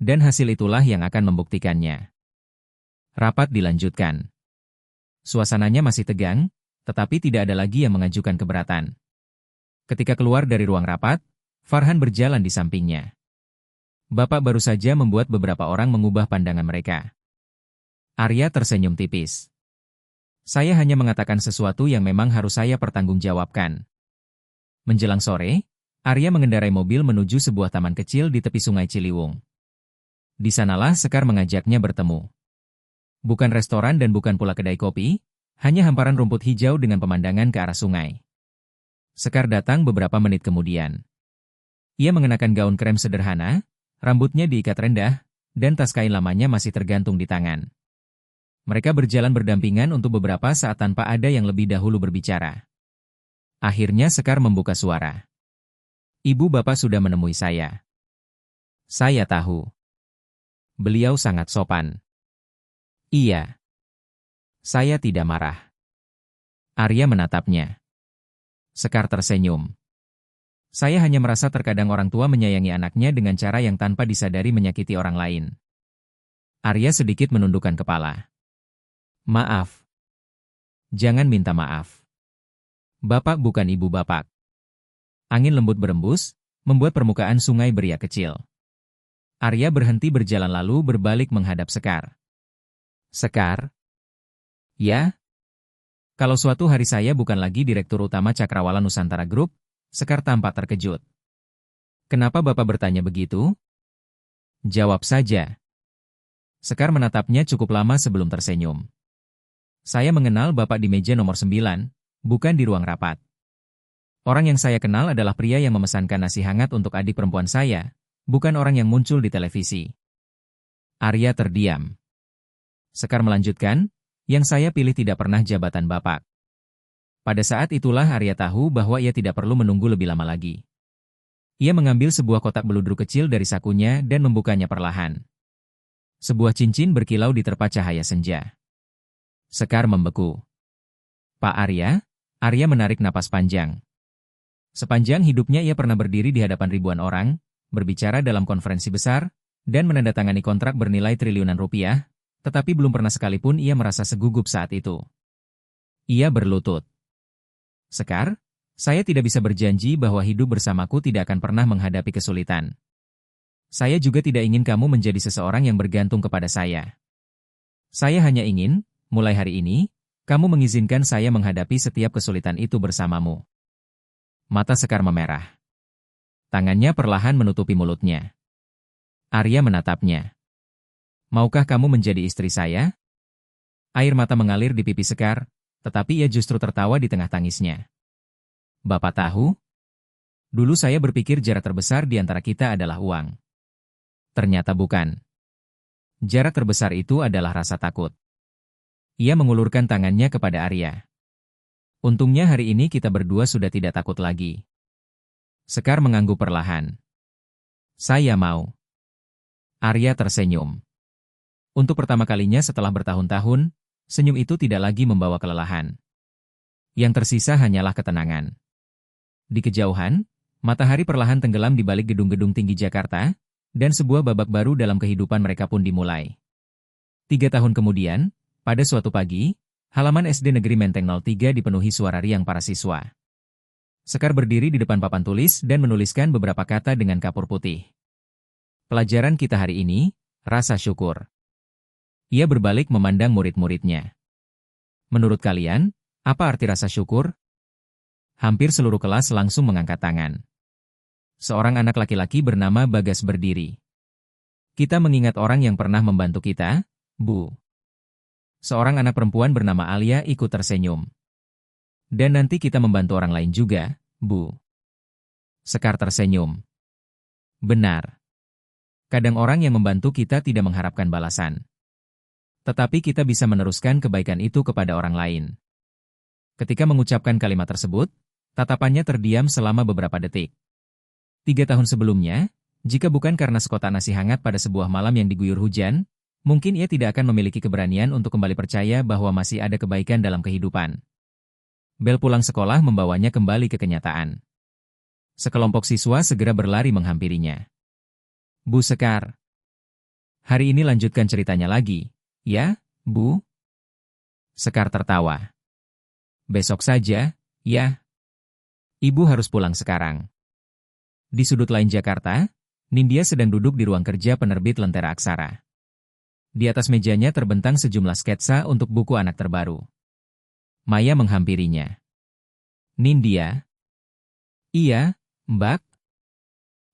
Dan hasil itulah yang akan membuktikannya. Rapat dilanjutkan. Suasananya masih tegang, tetapi tidak ada lagi yang mengajukan keberatan. Ketika keluar dari ruang rapat, Farhan berjalan di sampingnya. Bapak baru saja membuat beberapa orang mengubah pandangan mereka. Arya tersenyum tipis. Saya hanya mengatakan sesuatu yang memang harus saya pertanggungjawabkan. Menjelang sore, Arya mengendarai mobil menuju sebuah taman kecil di tepi Sungai Ciliwung. Di sanalah Sekar mengajaknya bertemu. Bukan restoran dan bukan pula kedai kopi, hanya hamparan rumput hijau dengan pemandangan ke arah sungai. Sekar datang beberapa menit kemudian. Ia mengenakan gaun krem sederhana, rambutnya diikat rendah, dan tas kain lamanya masih tergantung di tangan. Mereka berjalan berdampingan untuk beberapa saat tanpa ada yang lebih dahulu berbicara. Akhirnya Sekar membuka suara. Ibu bapak sudah menemui saya. Saya tahu. Beliau sangat sopan. Iya. Saya tidak marah. Arya menatapnya. Sekar tersenyum. Saya hanya merasa terkadang orang tua menyayangi anaknya dengan cara yang tanpa disadari menyakiti orang lain. Arya sedikit menundukkan kepala. Maaf. Jangan minta maaf. Bapak bukan ibu bapak. Angin lembut berembus, membuat permukaan sungai beriak kecil. Arya berhenti berjalan lalu berbalik menghadap Sekar. Sekar? Ya? Kalau suatu hari saya bukan lagi direktur utama Cakrawala Nusantara Group, Sekar tampak terkejut. Kenapa Bapak bertanya begitu? Jawab saja. Sekar menatapnya cukup lama sebelum tersenyum. Saya mengenal Bapak di meja nomor 9, bukan di ruang rapat. Orang yang saya kenal adalah pria yang memesankan nasi hangat untuk adik perempuan saya, bukan orang yang muncul di televisi. Arya terdiam. Sekar melanjutkan, yang saya pilih tidak pernah jabatan Bapak. Pada saat itulah Arya tahu bahwa ia tidak perlu menunggu lebih lama lagi. Ia mengambil sebuah kotak beludru kecil dari sakunya dan membukanya perlahan. Sebuah cincin berkilau diterpa cahaya senja. Sekar membeku. Pak Arya? Arya menarik napas panjang. Sepanjang hidupnya ia pernah berdiri di hadapan ribuan orang, berbicara dalam konferensi besar, dan menandatangani kontrak bernilai triliunan rupiah, tetapi belum pernah sekalipun ia merasa segugup saat itu. Ia berlutut. Sekar, saya tidak bisa berjanji bahwa hidup bersamaku tidak akan pernah menghadapi kesulitan. Saya juga tidak ingin kamu menjadi seseorang yang bergantung kepada saya. Saya hanya ingin, mulai hari ini, kamu mengizinkan saya menghadapi setiap kesulitan itu bersamamu. Mata Sekar memerah. Tangannya perlahan menutupi mulutnya. Arya menatapnya. Maukah kamu menjadi istri saya? Air mata mengalir di pipi Sekar, tetapi ia justru tertawa di tengah tangisnya. Bapak tahu? Dulu saya berpikir jarak terbesar di antara kita adalah uang. Ternyata bukan. Jarak terbesar itu adalah rasa takut. Ia mengulurkan tangannya kepada Arya. Untungnya hari ini kita berdua sudah tidak takut lagi. Sekar mengangguk perlahan. Saya mau. Arya tersenyum. Untuk pertama kalinya setelah bertahun-tahun, senyum itu tidak lagi membawa kelelahan. Yang tersisa hanyalah ketenangan. Di kejauhan, matahari perlahan tenggelam di balik gedung-gedung tinggi Jakarta, dan sebuah babak baru dalam kehidupan mereka pun dimulai. 3 tahun kemudian, pada suatu pagi, halaman SD Negeri Menteng 03 dipenuhi suara riang para siswa. Sekar berdiri di depan papan tulis dan menuliskan beberapa kata dengan kapur putih. Pelajaran kita hari ini, rasa syukur. Ia berbalik memandang murid-muridnya. Menurut kalian, apa arti rasa syukur? Hampir seluruh kelas langsung mengangkat tangan. Seorang anak laki-laki bernama Bagas berdiri. Kita mengingat orang yang pernah membantu kita, Bu. Seorang anak perempuan bernama Alia ikut tersenyum. Dan nanti kita membantu orang lain juga, Bu. Sekar tersenyum. Benar. Kadang orang yang membantu kita tidak mengharapkan balasan. Tetapi kita bisa meneruskan kebaikan itu kepada orang lain. Ketika mengucapkan kalimat tersebut, tatapannya terdiam selama beberapa detik. 3 tahun sebelumnya, jika bukan karena sekotak nasi hangat pada sebuah malam yang diguyur hujan, mungkin ia tidak akan memiliki keberanian untuk kembali percaya bahwa masih ada kebaikan dalam kehidupan. Bel pulang sekolah membawanya kembali ke kenyataan. Sekelompok siswa segera berlari menghampirinya. Bu Sekar. Hari ini lanjutkan ceritanya lagi, ya, Bu? Sekar tertawa. Besok saja, ya. Ibu harus pulang sekarang. Di sudut lain Jakarta, Nindya sedang duduk di ruang kerja penerbit Lentera Aksara. Di atas mejanya terbentang sejumlah sketsa untuk buku anak terbaru. Maya menghampirinya. Nindya. Iya, Mbak.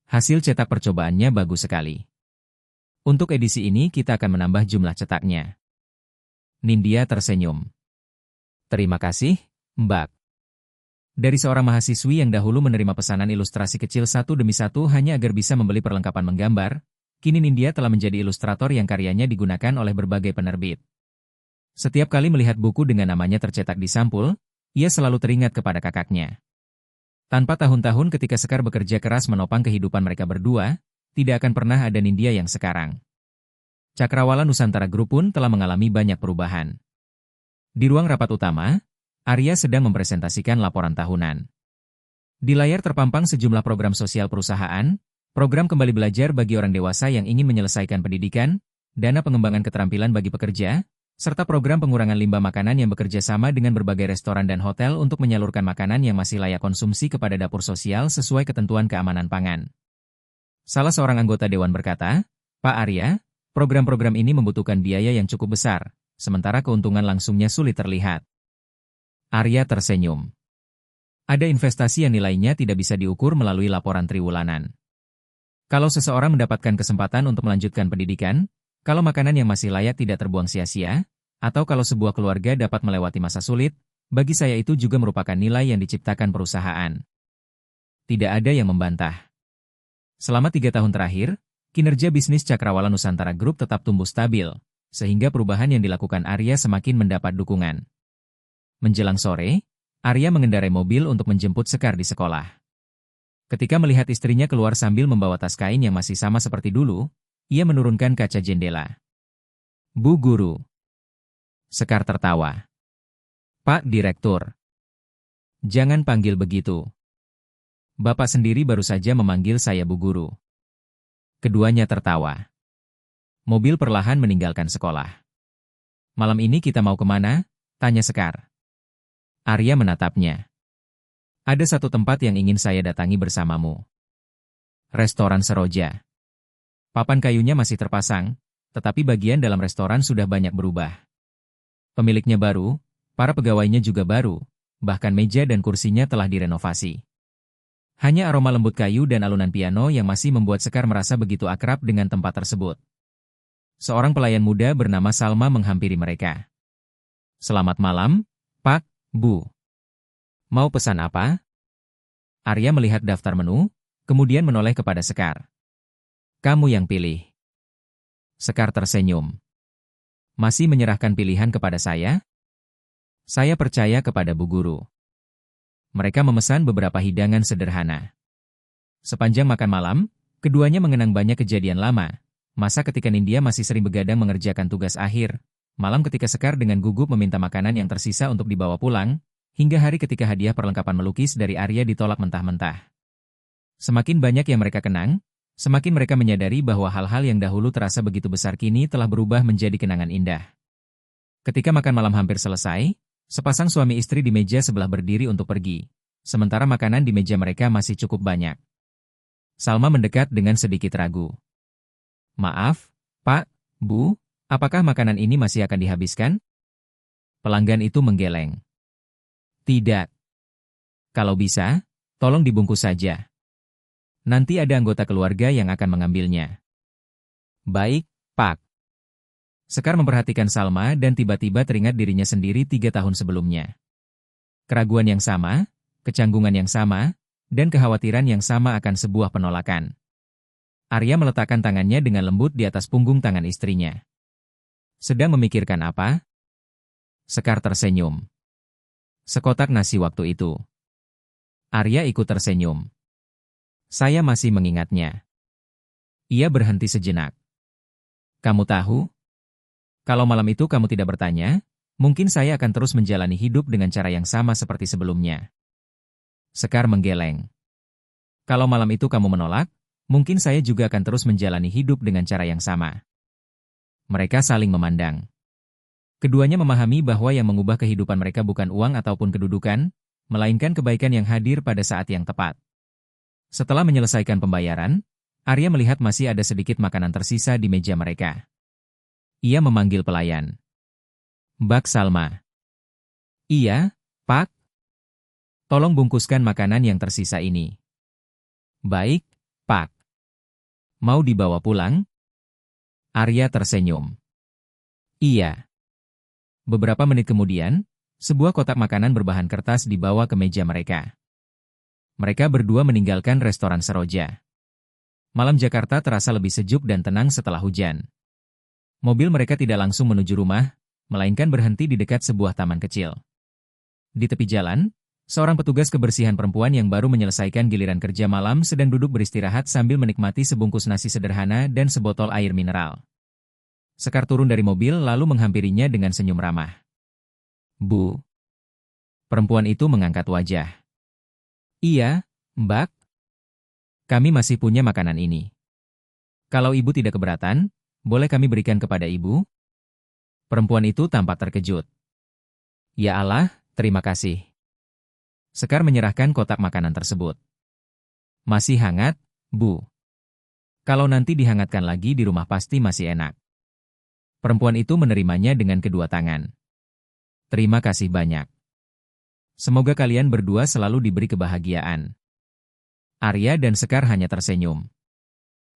Hasil cetak percobaannya bagus sekali. Untuk edisi ini kita akan menambah jumlah cetaknya. Nindya tersenyum. Terima kasih, Mbak. Dari seorang mahasiswi yang dahulu menerima pesanan ilustrasi kecil satu demi satu hanya agar bisa membeli perlengkapan menggambar, kini Nindya telah menjadi ilustrator yang karyanya digunakan oleh berbagai penerbit. Setiap kali melihat buku dengan namanya tercetak di sampul, ia selalu teringat kepada kakaknya. Tanpa tahun-tahun ketika Sekar bekerja keras menopang kehidupan mereka berdua, tidak akan pernah ada Nindya yang sekarang. Cakrawala Nusantara Group pun telah mengalami banyak perubahan. Di ruang rapat utama, Arya sedang mempresentasikan laporan tahunan. Di layar terpampang sejumlah program sosial perusahaan, program kembali belajar bagi orang dewasa yang ingin menyelesaikan pendidikan, dana pengembangan keterampilan bagi pekerja, serta program pengurangan limbah makanan yang bekerja sama dengan berbagai restoran dan hotel untuk menyalurkan makanan yang masih layak konsumsi kepada dapur sosial sesuai ketentuan keamanan pangan. Salah seorang anggota dewan berkata, Pak Arya, program-program ini membutuhkan biaya yang cukup besar, sementara keuntungan langsungnya sulit terlihat. Arya tersenyum. Ada investasi yang nilainya tidak bisa diukur melalui laporan triwulanan. Kalau seseorang mendapatkan kesempatan untuk melanjutkan pendidikan, kalau makanan yang masih layak tidak terbuang sia-sia, atau kalau sebuah keluarga dapat melewati masa sulit, bagi saya itu juga merupakan nilai yang diciptakan perusahaan. Tidak ada yang membantah. Selama 3 tahun terakhir, kinerja bisnis Cakrawala Nusantara Group tetap tumbuh stabil, sehingga perubahan yang dilakukan Arya semakin mendapat dukungan. Menjelang sore, Arya mengendarai mobil untuk menjemput Sekar di sekolah. Ketika melihat istrinya keluar sambil membawa tas kain yang masih sama seperti dulu, ia menurunkan kaca jendela. Bu Guru. Sekar tertawa. Pak Direktur. Jangan panggil begitu. Bapak sendiri baru saja memanggil saya Bu Guru. Keduanya tertawa. Mobil perlahan meninggalkan sekolah. Malam ini kita mau kemana? Tanya Sekar. Arya menatapnya. Ada satu tempat yang ingin saya datangi bersamamu. Restoran Seroja. Papan kayunya masih terpasang, tetapi bagian dalam restoran sudah banyak berubah. Pemiliknya baru, para pegawainya juga baru, bahkan meja dan kursinya telah direnovasi. Hanya aroma lembut kayu dan alunan piano yang masih membuat Sekar merasa begitu akrab dengan tempat tersebut. Seorang pelayan muda bernama Salma menghampiri mereka. Selamat malam, Pak, Bu. Mau pesan apa? Arya melihat daftar menu, kemudian menoleh kepada Sekar. Kamu yang pilih. Sekar tersenyum. Masih menyerahkan pilihan kepada saya? Saya percaya kepada Bu Guru. Mereka memesan beberapa hidangan sederhana. Sepanjang makan malam, keduanya mengenang banyak kejadian lama. Masa ketika Nindya masih sering begadang mengerjakan tugas akhir, malam ketika Sekar dengan gugup meminta makanan yang tersisa untuk dibawa pulang, hingga hari ketika hadiah perlengkapan melukis dari Arya ditolak mentah-mentah. Semakin banyak yang mereka kenang, semakin mereka menyadari bahwa hal-hal yang dahulu terasa begitu besar kini telah berubah menjadi kenangan indah. Ketika makan malam hampir selesai, sepasang suami istri di meja sebelah berdiri untuk pergi, sementara makanan di meja mereka masih cukup banyak. Salma mendekat dengan sedikit ragu. Maaf, Pak, Bu, apakah makanan ini masih akan dihabiskan? Pelanggan itu menggeleng. Tidak. Kalau bisa, tolong dibungkus saja. Nanti ada anggota keluarga yang akan mengambilnya. Baik, Pak. Sekar memperhatikan Salma dan tiba-tiba teringat dirinya sendiri 3 tahun sebelumnya. Keraguan yang sama, kecanggungan yang sama, dan kekhawatiran yang sama akan sebuah penolakan. Arya meletakkan tangannya dengan lembut di atas punggung tangan istrinya. Sedang memikirkan apa? Sekar tersenyum. Sekotak nasi waktu itu. Arya ikut tersenyum. Saya masih mengingatnya. Ia berhenti sejenak. Kamu tahu? Kalau malam itu kamu tidak bertanya, mungkin saya akan terus menjalani hidup dengan cara yang sama seperti sebelumnya. Sekar menggeleng. Kalau malam itu kamu menolak, mungkin saya juga akan terus menjalani hidup dengan cara yang sama. Mereka saling memandang. Keduanya memahami bahwa yang mengubah kehidupan mereka bukan uang ataupun kedudukan, melainkan kebaikan yang hadir pada saat yang tepat. Setelah menyelesaikan pembayaran, Arya melihat masih ada sedikit makanan tersisa di meja mereka. Ia memanggil pelayan. Mbak Salma. Iya, Pak. Tolong bungkuskan makanan yang tersisa ini. Baik, Pak. Mau dibawa pulang? Arya tersenyum. Iya. Beberapa menit kemudian, sebuah kotak makanan berbahan kertas dibawa ke meja mereka. Mereka berdua meninggalkan restoran Seroja. Malam Jakarta terasa lebih sejuk dan tenang setelah hujan. Mobil mereka tidak langsung menuju rumah, melainkan berhenti di dekat sebuah taman kecil. Di tepi jalan, seorang petugas kebersihan perempuan yang baru menyelesaikan giliran kerja malam sedang duduk beristirahat sambil menikmati sebungkus nasi sederhana dan sebotol air mineral. Sekar turun dari mobil lalu menghampirinya dengan senyum ramah. Bu. Perempuan itu mengangkat wajah. Iya, Mbak. Kami masih punya makanan ini. Kalau ibu tidak keberatan, boleh kami berikan kepada ibu? Perempuan itu tampak terkejut. Ya Allah, terima kasih. Sekar menyerahkan kotak makanan tersebut. Masih hangat, Bu. Kalau nanti dihangatkan lagi di rumah pasti masih enak. Perempuan itu menerimanya dengan kedua tangan. Terima kasih banyak. Semoga kalian berdua selalu diberi kebahagiaan. Arya dan Sekar hanya tersenyum.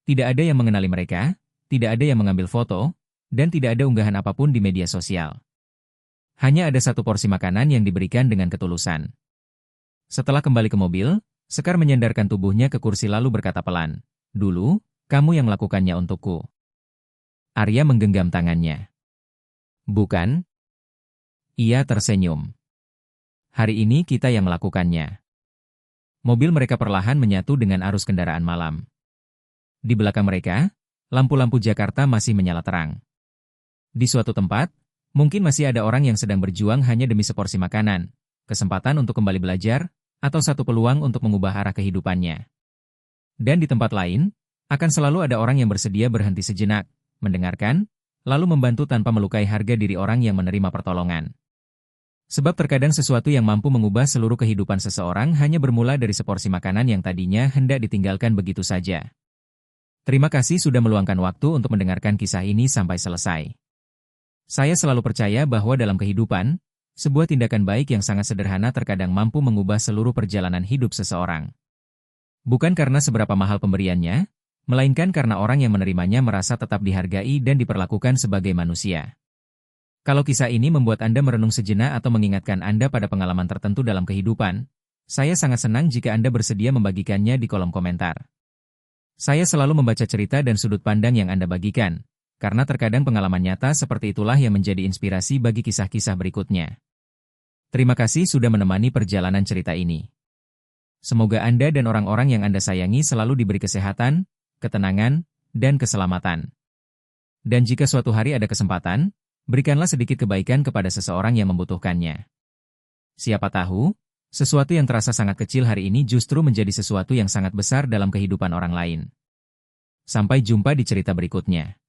Tidak ada yang mengenali mereka, tidak ada yang mengambil foto, dan tidak ada unggahan apapun di media sosial. Hanya ada satu porsi makanan yang diberikan dengan ketulusan. Setelah kembali ke mobil, Sekar menyandarkan tubuhnya ke kursi lalu berkata pelan, "Dulu, kamu yang melakukannya untukku." Arya menggenggam tangannya. Bukan? Ia tersenyum. Hari ini kita yang melakukannya. Mobil mereka perlahan menyatu dengan arus kendaraan malam. Di belakang mereka, lampu-lampu Jakarta masih menyala terang. Di suatu tempat, mungkin masih ada orang yang sedang berjuang hanya demi seporsi makanan, kesempatan untuk kembali belajar, atau satu peluang untuk mengubah arah kehidupannya. Dan di tempat lain, akan selalu ada orang yang bersedia berhenti sejenak, mendengarkan, lalu membantu tanpa melukai harga diri orang yang menerima pertolongan. Sebab terkadang sesuatu yang mampu mengubah seluruh kehidupan seseorang hanya bermula dari seporsi makanan yang tadinya hendak ditinggalkan begitu saja. Terima kasih sudah meluangkan waktu untuk mendengarkan kisah ini sampai selesai. Saya selalu percaya bahwa dalam kehidupan, sebuah tindakan baik yang sangat sederhana terkadang mampu mengubah seluruh perjalanan hidup seseorang. Bukan karena seberapa mahal pemberiannya, melainkan karena orang yang menerimanya merasa tetap dihargai dan diperlakukan sebagai manusia. Kalau kisah ini membuat Anda merenung sejenak atau mengingatkan Anda pada pengalaman tertentu dalam kehidupan, saya sangat senang jika Anda bersedia membagikannya di kolom komentar. Saya selalu membaca cerita dan sudut pandang yang Anda bagikan, karena terkadang pengalaman nyata seperti itulah yang menjadi inspirasi bagi kisah-kisah berikutnya. Terima kasih sudah menemani perjalanan cerita ini. Semoga Anda dan orang-orang yang Anda sayangi selalu diberi kesehatan, ketenangan, dan keselamatan. Dan jika suatu hari ada kesempatan, berikanlah sedikit kebaikan kepada seseorang yang membutuhkannya. Siapa tahu, sesuatu yang terasa sangat kecil hari ini justru menjadi sesuatu yang sangat besar dalam kehidupan orang lain. Sampai jumpa di cerita berikutnya.